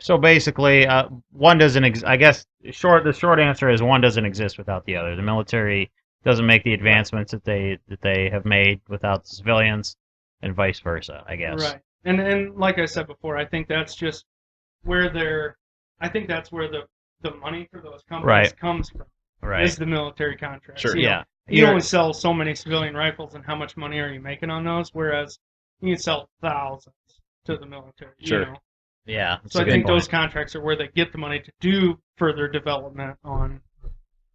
So basically, one doesn't. I guess the short answer is one doesn't exist without the other. The military doesn't make the advancements that they have made without the civilians, and vice versa. I guess. Right. And like I said before, I think that's just where that's where the money for those companies Right. comes from. Right. Is the military contracts. Sure. You know, Yeah. you only sell so many civilian rifles, and how much money are you making on those? Whereas you can sell thousands to the military. Sure. You know? Yeah. So I think those contracts are where they get the money to do further development on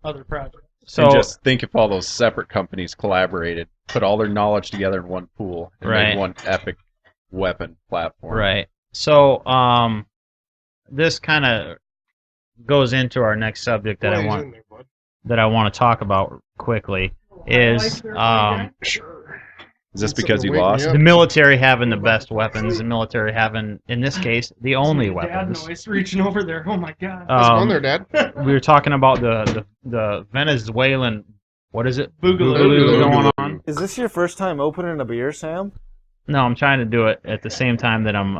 other projects. So and just think if all those separate companies collaborated, put all their knowledge together in one pool, and made one epic weapon platform. Right. So this kind of goes into our next subject that I want to talk about quickly is Sure. Is this because you lost? the military having the best weapons, the military having, in this case, the only Dad weapons. noise reaching over there. Oh my god. How's it going there, Dad? We were talking about the Venezuelan, what is it? Boogaloo. Going on. Is this your first time opening a beer, Sam? No, I'm trying to do it at the same time that I'm.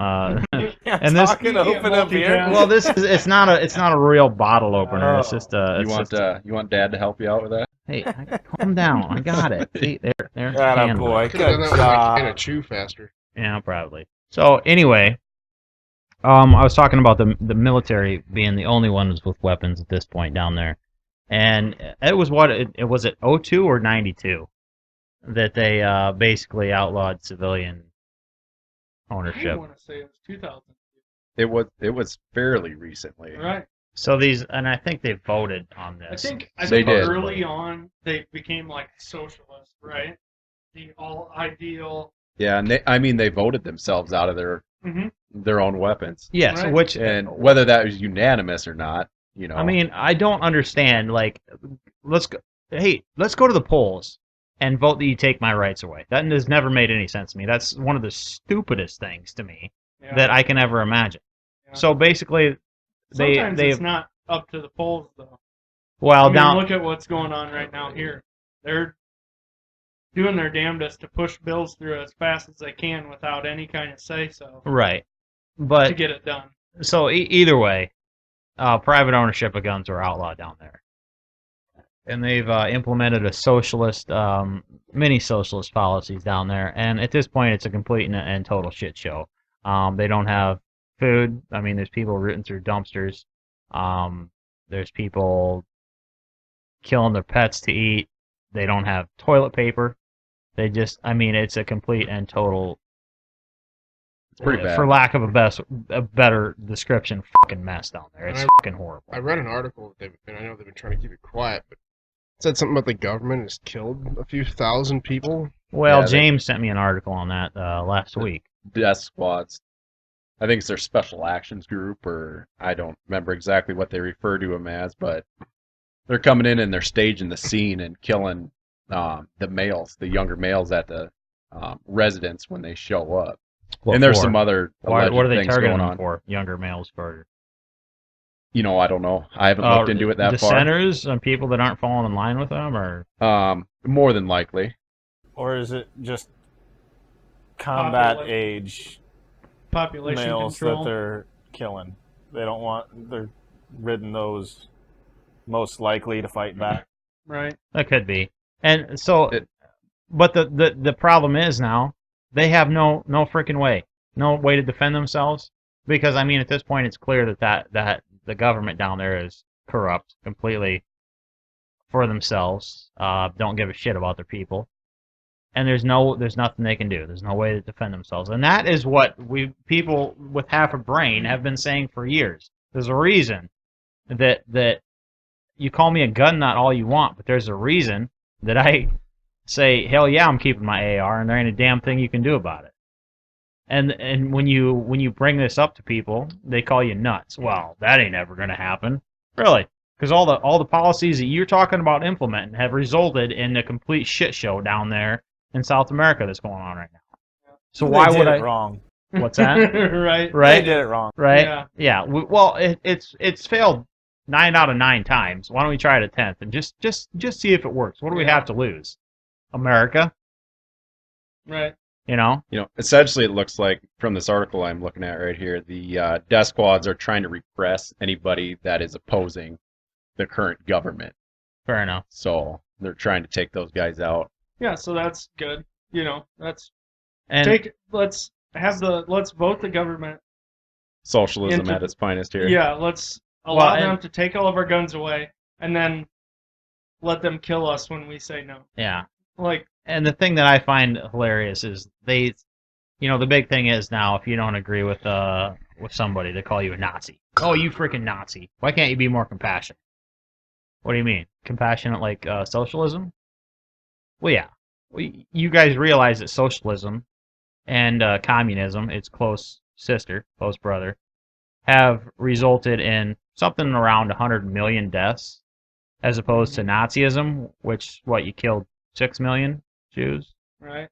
And this. Talking open a beer. Well, this is it's not a real bottle opener. It's just a. You want Dad to help you out with that? Hey, calm down. I got it. See, there. Atta boy. Could have done that with my can of chew faster. Yeah, probably. So anyway, I was talking about the military being the only ones with weapons at this point down there, and it was it was it 02 or 92 that they basically outlawed civilian I ownership. want to say it was 2000. It was fairly recently. Right. So and I think they voted on this. I They think did. early on they became like socialist, right? The all ideal. Yeah, and they voted themselves out of their own weapons. Yes, Right. which And whether that was unanimous or not, I mean, I don't understand. Like, let's go to the polls and vote that you take my rights away. That has never made any sense to me. That's one of the stupidest things to me Yeah. that I can ever imagine. Yeah. So basically, Sometimes they it's not up to the polls though. well I mean, down look at what's going on right now here. They're doing their damnedest to push bills through as fast as they can without any kind of say-so right, to but get it done. so either way, private ownership of guns are outlawed down there, and they've implemented a socialist, mini socialist policies down there. And at this point, it's a complete and total shit show. They don't have food. I mean, there's people rooting through dumpsters. There's people killing their pets to eat. They don't have toilet paper. They just, I mean, it's a complete and total, it's pretty bad. for lack of a better description, fucking mess down there. It's fucking horrible. I read an article, and I know they've been trying to keep it quiet, but it said something about the government has killed a few thousand people. Well, Yeah, James sent me an article on that last week. Death squads. I think it's their special actions group, or I don't remember exactly what they refer to them as, but they're coming in and they're staging the scene and killing the younger males at the residence when they show up. What and there's for? some other What alleged are they things targeting going them on. for? Younger males for I don't know. I haven't looked into it that dissenters and people that aren't falling in line with them, or far. More than likely. Or is it just combat age Population males control. that they're killing? They're ridding those most likely to fight back. Right. that could be. And so, but the problem is now they have no freaking way, no way to defend themselves, because I mean at this point it's clear that the government down there is corrupt completely for themselves. Don't give a shit about their people. And there's nothing they can do. There's no way to defend themselves. And that is what people with half a brain have been saying for years. There's a reason that you call me a gun nut all you want, but there's a reason that I say, hell yeah, I'm keeping my AR, and there ain't a damn thing you can do about it. And when you bring this up to people, they call you nuts. Well, that ain't ever gonna happen. Really. Because all the policies that you're talking about implementing have resulted in a complete shit show down there in South America that's going on right now. So why would I? Wrong. What's that? Right. Right. They did it wrong. Right. Yeah. Well, it's failed 9 out of 9 times. Why don't we try it a 10th and just see if it works? What do we have to lose? America. Right. You know? Essentially, it looks like from this article I'm looking at right here, the death squads are trying to repress anybody that is opposing the current government. Fair enough. So they're trying to take those guys out. Yeah, so that's good. Let's vote the government. Socialism at its finest here. Yeah, let's allow them to take all of our guns away and then let them kill us when we say no. Yeah. Like, and the thing that I find hilarious is the big thing is now if you don't agree with somebody, they call you a Nazi. Oh, you freaking Nazi! Why can't you be more compassionate? What do you mean? Compassionate like socialism? Well, yeah. You guys realize that socialism and communism, its close sister, close brother, have resulted in something around 100 million deaths, as opposed to Nazism, which you killed 6 million Jews. Right.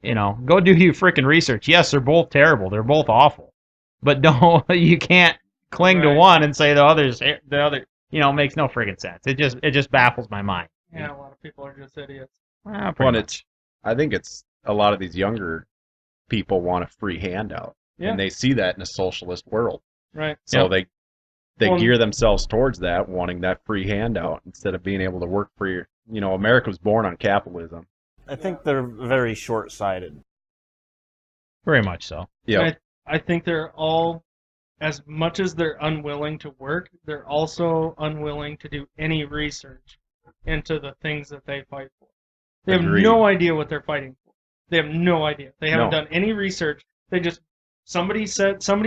Go do your freaking research. Yes, they're both terrible. They're both awful, but you can't cling to one and say the other makes no freaking sense. It just baffles my mind. Yeah, a lot of people are just idiots. I think it's a lot of these younger people want a free handout, and they see that in a socialist world. Right. So they gear themselves towards that, wanting that free handout instead of being able to work for your. America was born on capitalism. I think they're very short-sighted. Very much so. Yeah. I think they're all, as much as they're unwilling to work, they're also unwilling to do any research into the things that they fight for. They have no idea what they're fighting for. They have no idea. They haven't done any research. They just somebody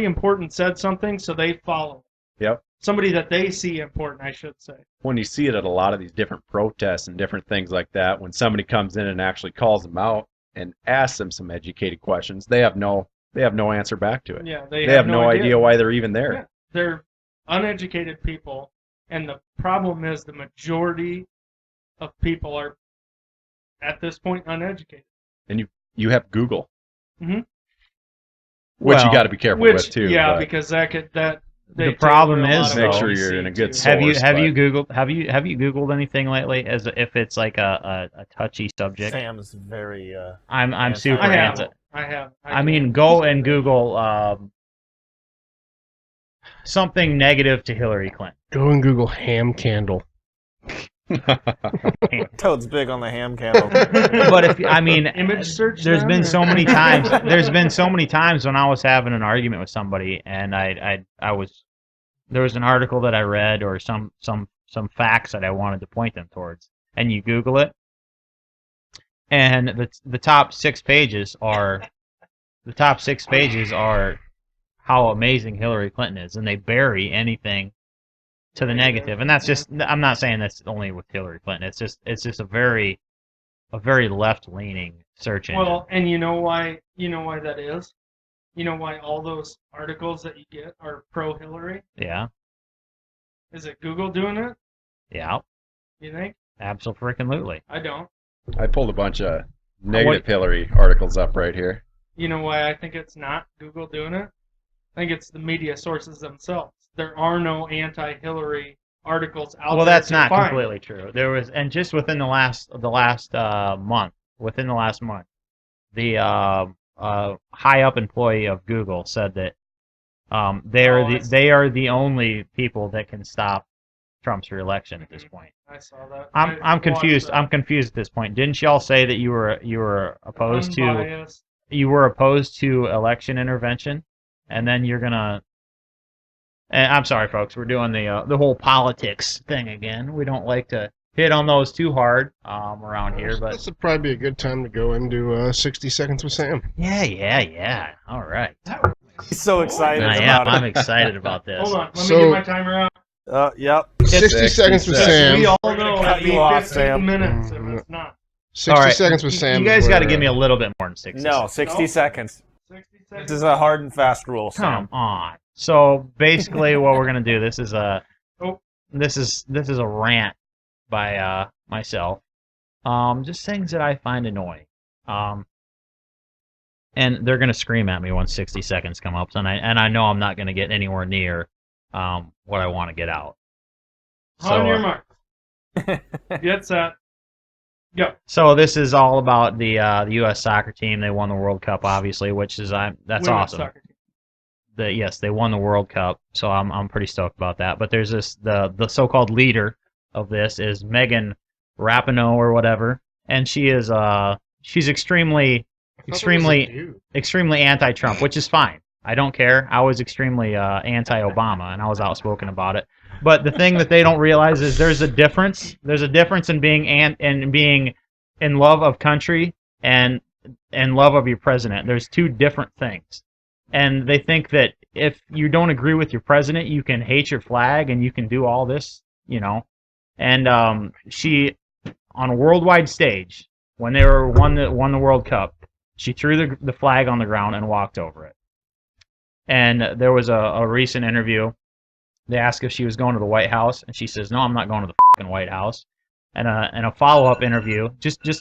important said something, so they follow. Yep. Somebody that they see important, I should say. When you see it at a lot of these different protests and different things like that, when somebody comes in and actually calls them out and asks them some educated questions, they have no answer back to it. Yeah, they have no idea why they're even there. Yeah, they're uneducated people, and the problem is the majority of people are at this point uneducated. And you have Google, mm-hmm. which you got to be careful with too. Yeah, because that. The problem is, make sure you're in a good source. Have you Googled anything lately as if it's like a touchy subject? Sam's very. I'm super anti. I have. I mean, go and Google something negative to Hillary Clinton. Go and Google ham candle. Toad's big on the ham candle. But image search. There's been so many times. There's been so many times when I was having an argument with somebody, and there was an article that I read or some facts that I wanted to point them towards, and you Google it, and the top 6 pages are how amazing Hillary Clinton is, and they bury anything to the negative. And that's just, I'm not saying that's only with Hillary Clinton. It's just a very left-leaning search engine. Well, and you know why that is? You know why all those articles that you get are pro-Hillary? Yeah. Is it Google doing it? Yeah. You think? Absolutely. I don't. I pulled a bunch of negative Hillary articles up right here. You know why I think it's not Google doing it? I think it's the media sources themselves. There are no anti-Hillary articles out there. Well, that's not completely true. There was, and just within the last month, the high up employee of Google said that they are the only people that can stop Trump's reelection at this point. I saw that. I'm confused. I'm confused at this point. Didn't y'all say that you were opposed to election intervention, and then you're gonna? And I'm sorry, folks. We're doing the whole politics thing again. We don't like to hit on those too hard around here, but this would probably be a good time to go into 60 Seconds with Sam. Yeah. All right. He's so excited about it. I'm excited about this. Hold on. Let me get my timer out. Yep. 60 Seconds with Sam. We all know it'd be 15 minutes if it's not. 60 Seconds with Sam. You guys got to give me a little bit more than 60 seconds. No, 60 seconds. 60 seconds. This is a hard and fast rule, Sam. Come on. So basically, what we're gonna do, this is a rant by myself. Just things that I find annoying. And they're gonna scream at me once 60 seconds come up, and I know I'm not gonna get anywhere near what I want to get out. On your mark. Get set. Yeah. So this is all about the U.S. soccer team. They won the World Cup, obviously, which is that's Women's awesome. Soccer team. Yes, they won the World Cup, so I'm pretty stoked about that. But there's the so-called leader of this is Megan Rapinoe or whatever, and she's extremely anti-Trump, which is fine. I don't care. I was extremely anti-Obama, and I was outspoken about it. But the thing that they don't realize is there's a difference. There's a difference in being being in love of country and love of your president. There's two different things. And they think that if you don't agree with your president, you can hate your flag and you can do all this, And she, on a worldwide stage, when they won the World Cup, she threw the flag on the ground and walked over it. And there was a recent interview. They asked if she was going to the White House, and she says, "No, I'm not going to the fucking White House." And a follow-up interview,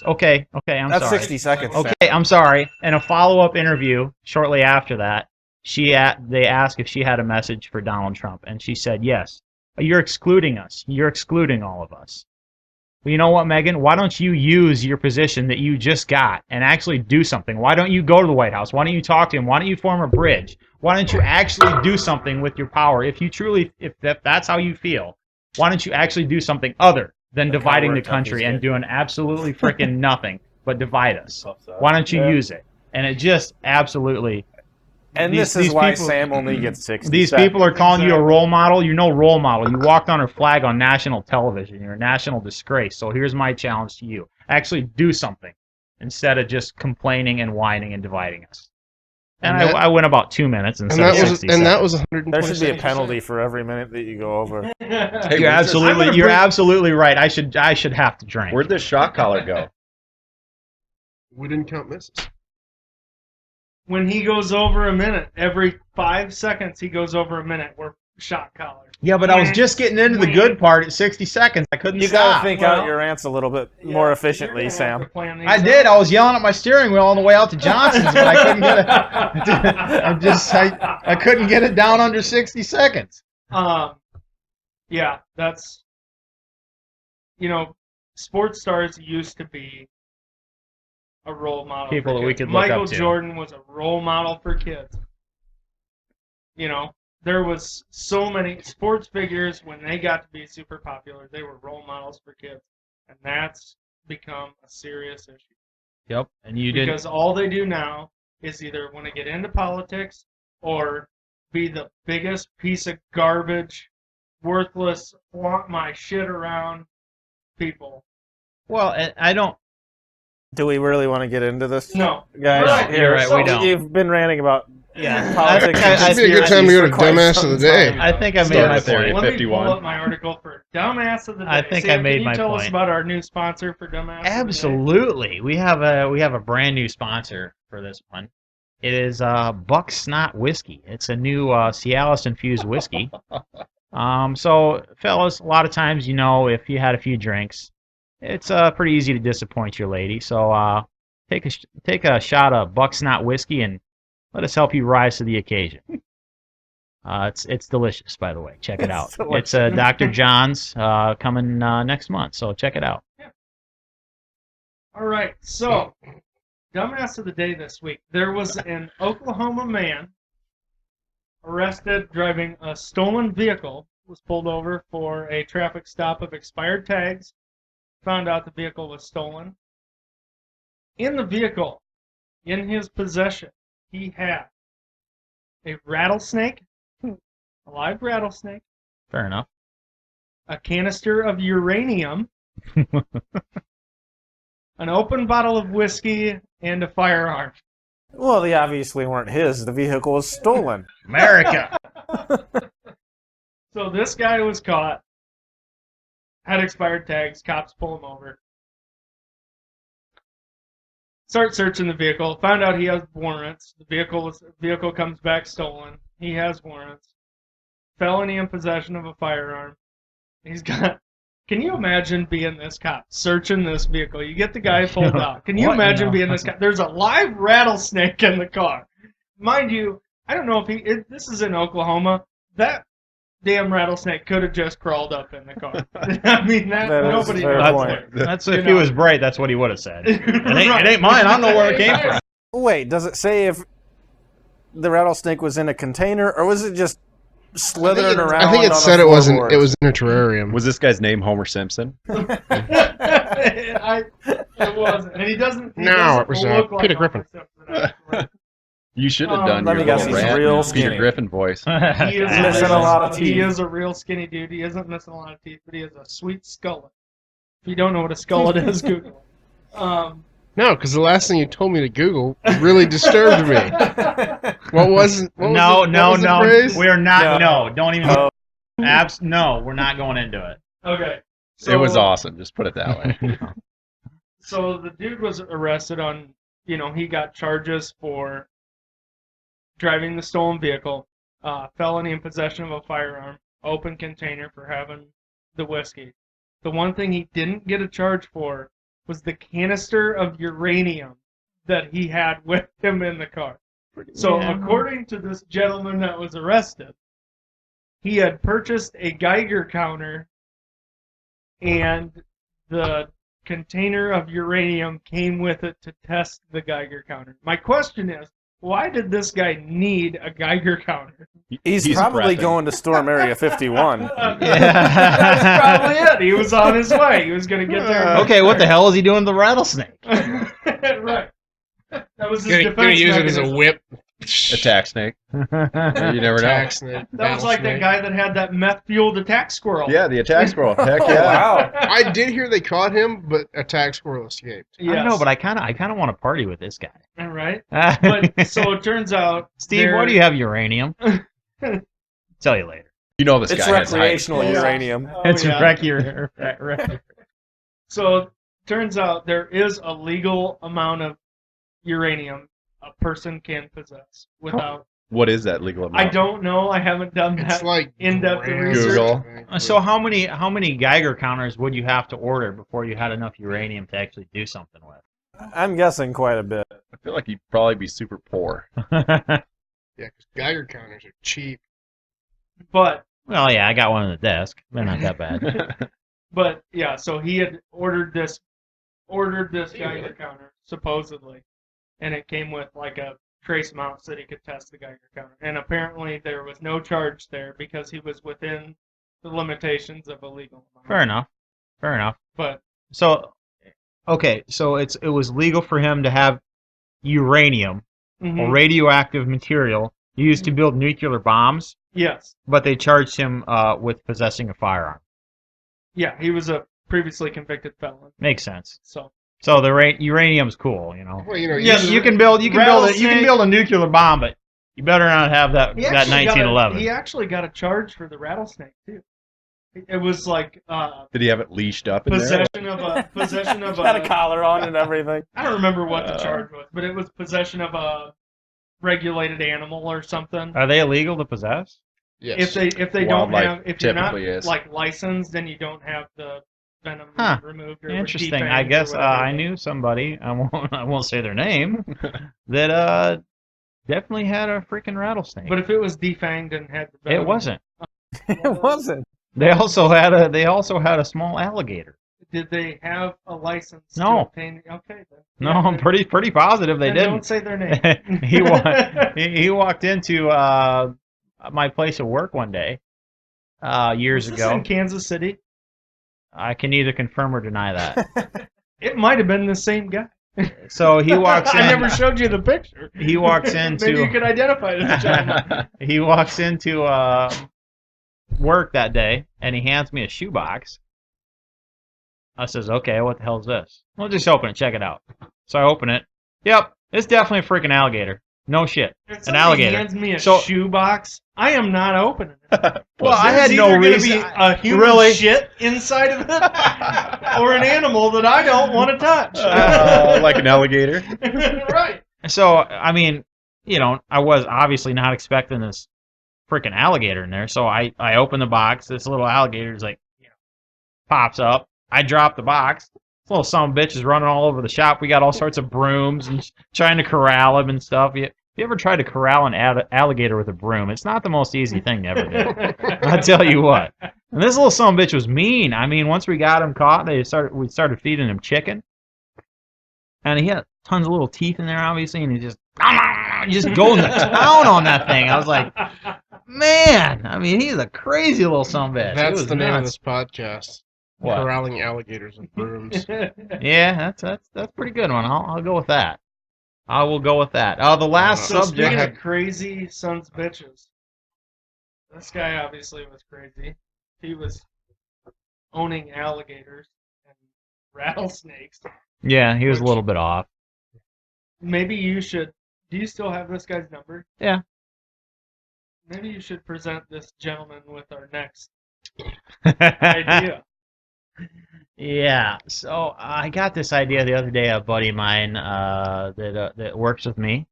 okay, I'm That's sorry. 60 seconds. Okay, I'm sorry. In a follow-up interview shortly after that, they asked if she had a message for Donald Trump, and she said, "Yes. You're excluding us. You're excluding all of us." Well, you know what, Megan? Why don't you use your position that you just got and actually do something? Why don't you go to the White House? Why don't you talk to him? Why don't you form a bridge? Why don't you actually do something with your power? If that's how you feel, why don't you actually do something other than dividing the country and doing absolutely freaking nothing but divide us? Why don't you use it? And it just absolutely... And this is why Sam only gets 60 These seconds. people are calling you a role model. You're no role model. You walked on her flag on national television. You're a national disgrace. So here's my challenge to you. Actually do something instead of just complaining and whining and dividing us. And I went about 2 minutes instead of 60 seconds. And that was 120 There should be a penalty for every minute that you go over. Hey, You're absolutely right. I should have to drink. Where'd this shot collar go? We didn't count misses. When he goes over a minute, every 5 seconds he goes over a minute, we're shot collar. Yeah, but I was just getting into the good part at 60 seconds. I couldn't You stop. gotta think out your ants a little bit more efficiently, Sam. I did. I was yelling at my steering wheel on the way out to Johnson's, but I couldn't get it. I couldn't get it down under 60 seconds. Yeah, that's sports stars used to be a role model. People for that we kids. could look Michael up to. Jordan was a role model for kids. There was so many sports figures when they got to be super popular. They were role models for kids, and that's become a serious issue. Yep, and because all they do now is either want to get into politics or be the biggest piece of garbage, worthless, flaunt my shit around people. Well, I don't. Do we really want to get into this? No. Guys, Right. You're right, we don't. You've been ranting about politics. I It'd be a good time to go to Dumbass of the Day. I think I made my Start point. at Let me 51. pull up my article for Dumbass of the Day. I think Sam, I made my Can you tell point. us about our new sponsor for Dumbass Absolutely. We have a brand new sponsor for this one. It is Buck Snot Whiskey. It's a new Cialis infused whiskey. So fellas, a lot of times, if you had a few drinks, it's pretty easy to disappoint your lady. So take a shot of Buck Snot Whiskey and let us help you rise to the occasion. It's delicious, by the way. Check it out. It's Dr. John's coming next month, so check it out. Yeah. All right, so Dumbass of the Day this week. There was an Oklahoma man arrested driving a stolen vehicle, was pulled over for a traffic stop of expired tags, found out the vehicle was stolen. In the vehicle, in his possession, he had a rattlesnake, a live rattlesnake, Fair enough. a canister of uranium, an open bottle of whiskey, and a firearm. Well, they obviously weren't his. The vehicle was stolen. America. So this guy was caught, had expired tags, cops pull him over. Start searching the vehicle, found out he has warrants. The vehicle comes back stolen. He has warrants. Felony in possession of a firearm. He's got... Can you imagine being this cop, searching this vehicle? You get the guy pulled out. Can you imagine being this cop? There's a live rattlesnake in the car. Mind you, I don't know if this is in Oklahoma. That damn rattlesnake could have just crawled up in the car. I mean, That is nobody a fair knows. point. That's You if he know. was bright. That's what he would have said. It Right. ain't mine. I don't know where it came from. Wait, does it say if the rattlesnake was in a container, or was it just slithering around? I think it on said the it wasn't. floorboards? It was in a terrarium. Was this guy's name Homer Simpson? It wasn't, and he doesn't. No, it was, look like Peter Homer Griffin. Simpson, actually. You should have done let your me guess, little he's rant real Peter skinny. Griffin voice. He is Missing a lot of He teeth. is a real skinny dude. He isn't missing a lot of teeth, but he has a sweet skullet. If you don't know what a skullet is, Google it. No, because the last thing you told me to Google really disturbed me. What was? What No, was the, no, what was the no. phrase? We're not. No. No, don't even. Oh. No, we're not going into it. Okay. It was awesome. Just put it that way. So the dude was arrested on, he got charges for driving the stolen vehicle, felony in possession of a firearm, open container for having the whiskey. The one thing he didn't get a charge for was the canister of uranium that he had with him in the car. So according to this gentleman that was arrested, he had purchased a Geiger counter, and the container of uranium came with it to test the Geiger counter. My question is, why did this guy need a Geiger counter? He's probably prepping. going to storm Area 51. That's probably it. He was on his way. He was going to get there. Okay, what the hell is he doing with the rattlesnake? Right. That was his Gonna defense use it as a mechanism. whip. Attack snake. You never know. Attack snake. That was like that guy that had that meth-fueled attack squirrel. Yeah, the attack squirrel. Heck Oh, yeah. wow. I did hear they caught him, but attack squirrel escaped. I don't know, but I kind of want to party with this guy. All right. But so it turns out, Steve, why do you have uranium? Tell you later. You know this It's guy has height. recreational Yeah. uranium. Oh, It's yeah. wreck. So turns out there is a legal amount of uranium a person can possess without. What is that legal amount? I don't know. I haven't done It's that like in-depth grams, research. Google. I think. So how many Geiger counters would you have to order before you had enough uranium to actually do something with? I'm guessing quite a bit. I feel like you'd probably be super poor. Yeah, because Geiger counters are cheap. But Well, yeah, I got one on the desk. They're not that bad. But yeah, so he had ordered this Geiger counter supposedly, and it came with like a trace amount so that he could test the Geiger counter. And apparently there was no charge there because he was within the limitations of a legal amount. Fair enough. But So, okay, so it was legal for him to have uranium, mhm, a radioactive material used to build nuclear bombs, yes, but they charged him with possessing a firearm. yeah, he was a previously convicted felon. Makes sense. So So the uranium's cool, you know. Well, you know, Yeah, You can build a rattlesnake- nuclear bomb, but you better not have that he 1911. actually got a charge for the rattlesnake too. It was like Did he have it leashed up in there? possession of Got a a. collar on and everything. I don't remember what the charge was, but it was possession of a regulated animal or something. Are they illegal to possess? yes. If they don't Wildlife have, if you're not typically is. like licensed, then you don't have the venom Huh. removed. Or Interesting. defanged I or guess whatever. I knew somebody. I won't say their name. That definitely had a freaking rattlesnake. But if it was defanged and had the venom, it wasn't. It wasn't. They also had a small alligator. Did they have a license to No. obtain? Okay, then. No, Yeah, I'm then- pretty positive they then didn't. Don't say their name. he walked into my place of work one day years Was this ago. in Kansas City? I can neither confirm or deny that. It might have been the same guy. So he walks in. I never showed you the picture. He walks Maybe you into could identify this gentleman. he walks into work that day and he hands me a shoebox. I says, "Okay, what the hell is this?" Well, just open it, check it out. So I open it. Yep, it's definitely a freaking alligator. No shit, If an somebody alligator. hands me a So- shoebox, I am not opening it. Well, I There's had no either gonna reason. be a human Really? shit inside of it, or an animal that I don't want to touch. Like an alligator. Right. So, I mean, you know, I was obviously not expecting this freaking alligator in there. So I open the box. This little alligator is like, pops up. I drop the box. This little son of a bitch is running all over the shop. We got all sorts of brooms and trying to corral him and stuff. you ever tried to corral an alligator with a broom, it's not the most easy thing to ever do. I'll tell you what. And this little son of a bitch was mean. I mean, once we got him caught, we started feeding him chicken. And he had tons of little teeth in there, obviously, and he just going to town on that thing. I was like, man, I mean, he's a crazy little son of a bitch. That's the name of this podcast. What? Corralling alligators with brooms. Yeah, that's pretty good one. I'll go with that. I will go with that. The last So subject. speaking of crazy sons of bitches, this guy obviously was crazy. He was owning alligators and rattlesnakes. Yeah, he was a little bit off. Maybe you should. Do you still have this guy's number? Yeah. Maybe you should present this gentleman with our next idea. Yeah, so I got this idea the other day. A buddy of mine that works with me,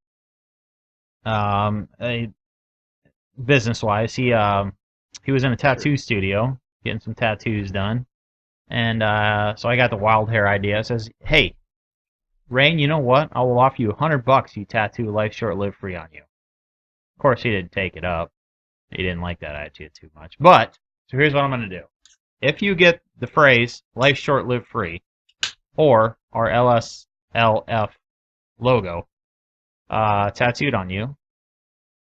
business-wise, he was in a tattoo studio getting some tattoos done, and so I got the wild hair idea. It says, "Hey, Rain, you know what? I will offer you $100 you tattoo life short, live free on you." Of course, he didn't take it up. He didn't like that idea too much. But so here's what I'm gonna do. If you get the phrase "life short, live free" or our LSLF logo tattooed on you,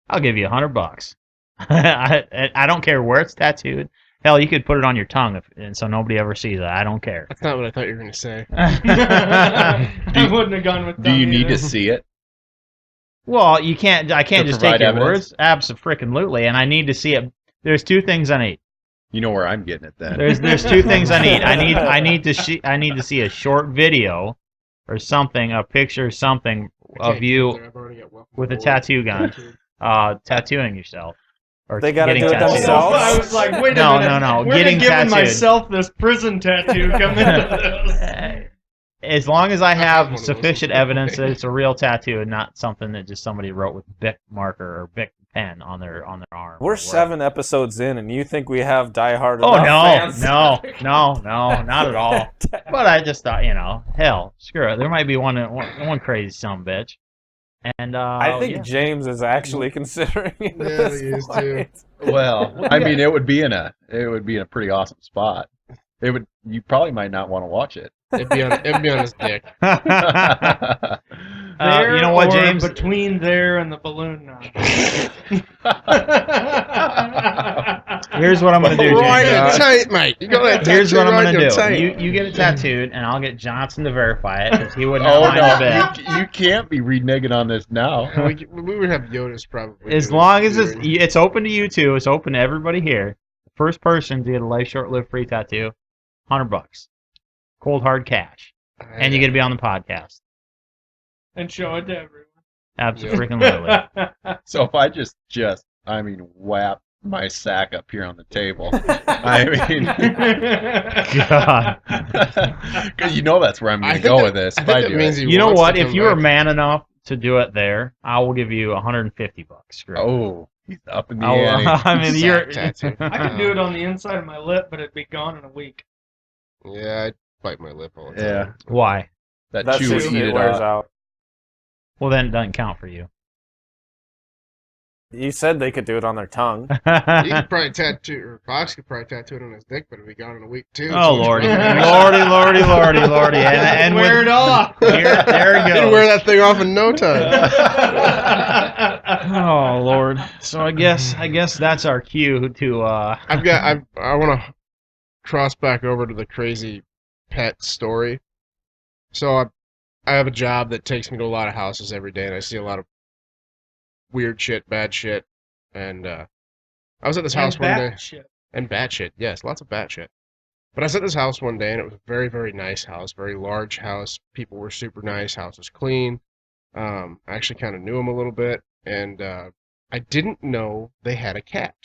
I'll give you $100. I don't care where it's tattooed. Hell, you could put it on your tongue, and so nobody ever sees it. I don't care. That's not what I thought you were going to say. I wouldn't have gone with. Do you need to see it? Well, you can't. I can't To just take provide your evidence? words. Absolutely, and I need to see it. There's two things I need. You know where I'm getting it then. There's two things I need. I need to see a short video or something, a picture, something of you with a tattoo gun, tattooing yourself. Or They gotta getting do it tattooed. themselves? I was like, wait a No, minute. no, no. Where Getting they giving tattooed. myself this prison tattoo coming into this? As long as I have one have of those. sufficient evidence that it's a real tattoo and not something that just somebody wrote with Bic marker or Bic pen on their arm. We're 7 episodes in, and you think we have diehard Oh enough fans? no, not at all. But I just thought, hell, screw it. There might be one crazy son of a bitch. And I think James is actually considering it at Yeah, he this is point. too. Well, I mean, it would be in a pretty awesome spot. You probably might not want to watch it. It'd be on his dick. There you know what, or James? between there and the balloon knot. Here's what I'm gonna do, Right James. in tight, mate. You got that Here's tattoo what I'm right gonna in do. tight. You get it tattooed, and I'll get Johnson to verify it because he wouldn't Oh mind a bit. no, you can't be reneging on this now. We would have Yoda's probably. As long as it's open to you two, it's open to everybody here. The first person to get a life short, live free tattoo, $100, cold hard cash, and you get to be on the podcast. And show it to everyone. Absolutely. So if I just whap my sack up here on the table, I mean, God. because you know that's where I'm going to go with this. If I do it. You know what? If you are man enough to do it there, I will give you $150. Screw it. Oh, he's up in the ante. I mean, you're. tattoo. I could do it on the inside of my lip, but it'd be gone in a week. Yeah, I'd bite my lip all the time. Yeah, Why? that That's chew would just eat it it wears off. out. Well, then it doesn't count for you. You said they could do it on their tongue. He could probably tattoo, or Fox could probably tattoo it on his dick, but it'd be gone in a week too. Oh, lordy. Lordy. And Wear it off. Here, there he He'd goes. wear that thing off in no time. Oh, Lord. So I guess that's our cue to, I want to cross back over to the crazy pet story. So I have a job that takes me to a lot of houses every day, and I see a lot of weird shit, bad shit, and I was at this house one day. Shit. And bat shit, yes, lots of bat shit. But I was at this house one day, and it was a very, very nice house, very large house. People were super nice. House was clean. I actually kind of knew them a little bit, and I didn't know they had a cat.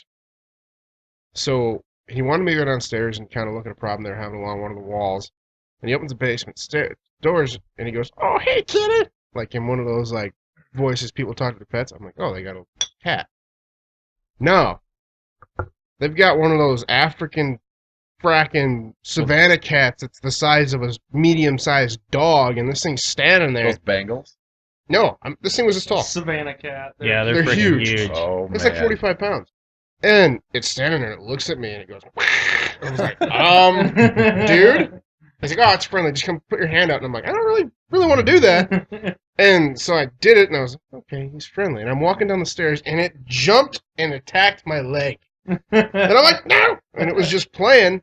So he wanted me to go downstairs and kind of look at a problem they were having along one of the walls. And he opens the basement doors, and he goes, "Oh, hey, kitty!" Like in one of those like voices people talk to their pets. I'm like, "Oh, they got a cat." No, they've got one of those African fracking savanna cats. It's the size of a medium-sized dog, and this thing's standing there. Those bangles. No, this thing was this tall. Savannah cat. Yeah, they're freaking huge. Oh, It's man. like 45 pounds. And it's standing there and it looks at me and it goes, I was like, dude? He's like, oh, it's friendly. Just come put your hand out. And I'm like, I don't really want to do that. And so I did it and I was like, okay, he's friendly. And I'm walking down the stairs and it jumped and attacked my leg. And I'm like, no! And it was just playing.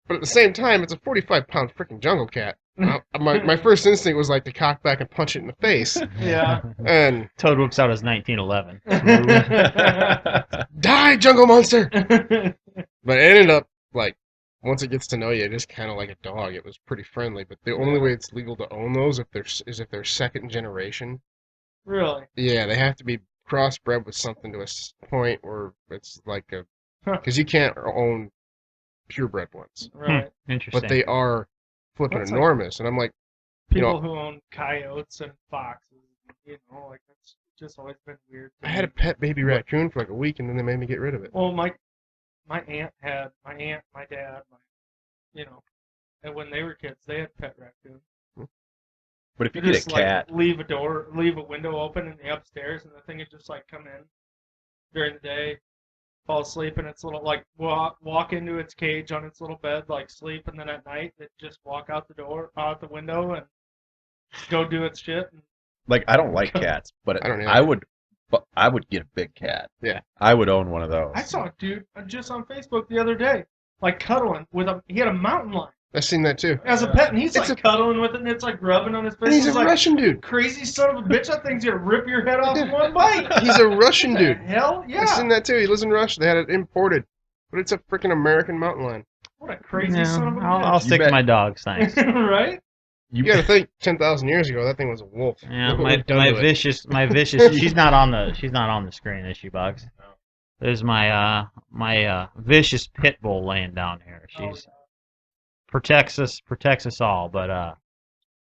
But at the same time, it's a 45-pound freaking jungle cat. My first instinct was like to cock back and punch it in the face. Yeah. And Toad whips out his 1911. die, jungle monster! But it ended up, like, once it gets to know you, just kind of like a dog. It was pretty friendly. But the only way it's legal to own those is if they're second generation. Really? Yeah, they have to be crossbred with something to a point where it's like a... Because you can't own purebred ones. Right. Interesting. But they are flipping That's enormous. And I'm like, People who own coyotes and foxes, like that's just always been weird. I had a pet baby raccoon for like a week, and then they made me get rid of it. Well, my aunt had my dad, and when they were kids, they had pet raccoons. But if you They get just, a cat, leave a window open in the upstairs, and the thing would just come in during the day, fall asleep, and its little walk into its cage on its little bed, sleep, and then at night it just walk out the window, and go do its shit. And I don't like cats, but I don't either. I would get a big cat. Yeah. I would own one of those. I saw a dude just on Facebook the other day, cuddling he had a mountain lion I've seen that too. as a pet, and he's It's cuddling with it, and it's rubbing on his face. And he's a It's Russian dude. crazy son of a bitch. That thing's gonna rip your head off in one bite. He's a Russian What the dude. hell? Yeah. I've seen that too. He lives in Russia. They had it imported. But it's a freaking American mountain lion. What a crazy Yeah, son of a I'll bitch. stick to my dogs, thanks. Right? You gotta think, 10,000 years ago, that thing was a wolf. Yeah, Look what my we've done to it. vicious. She's not on the screen, is she, Bugs? There's my vicious pit bull laying down here. She's protects us all. But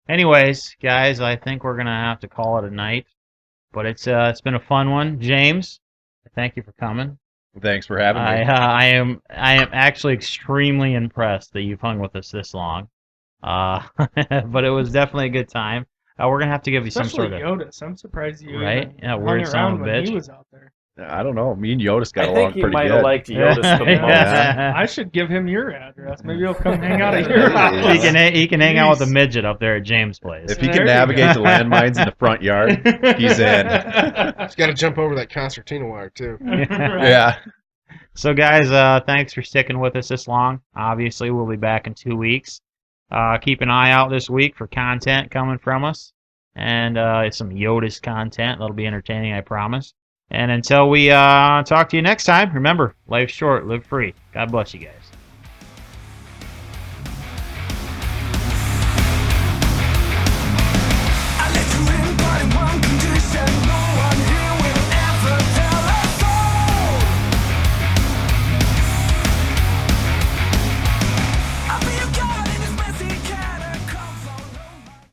anyways, guys, I think we're gonna have to call it a night. But it's been a fun one, James. Thank you for coming. Thanks for having me. I am actually extremely impressed that you've hung with us this long. But it was definitely a good time. We're gonna have to give you Especially some sort of Yodas. I'm surprised you right? even Yeah, hung weird son of around a when bitch. he was out there. I don't know. Me and Yotis got I along think you pretty might good. have liked Yodas the most. Yeah. I should give him your address. Maybe he'll come hang out at your house. He can hang out with a Jeez. midget up there at James' place. If he There can you navigate go. the landmines in the front yard, he's in. He's gotta jump over that concertina wire, too. Right. Yeah. So guys, thanks for sticking with us this long. Obviously, we'll be back in 2 weeks. Keep an eye out this week for content coming from us, and some Yoda's content. That'll be entertaining, I promise. And until we talk to you next time, remember, life's short, live free. God bless you guys.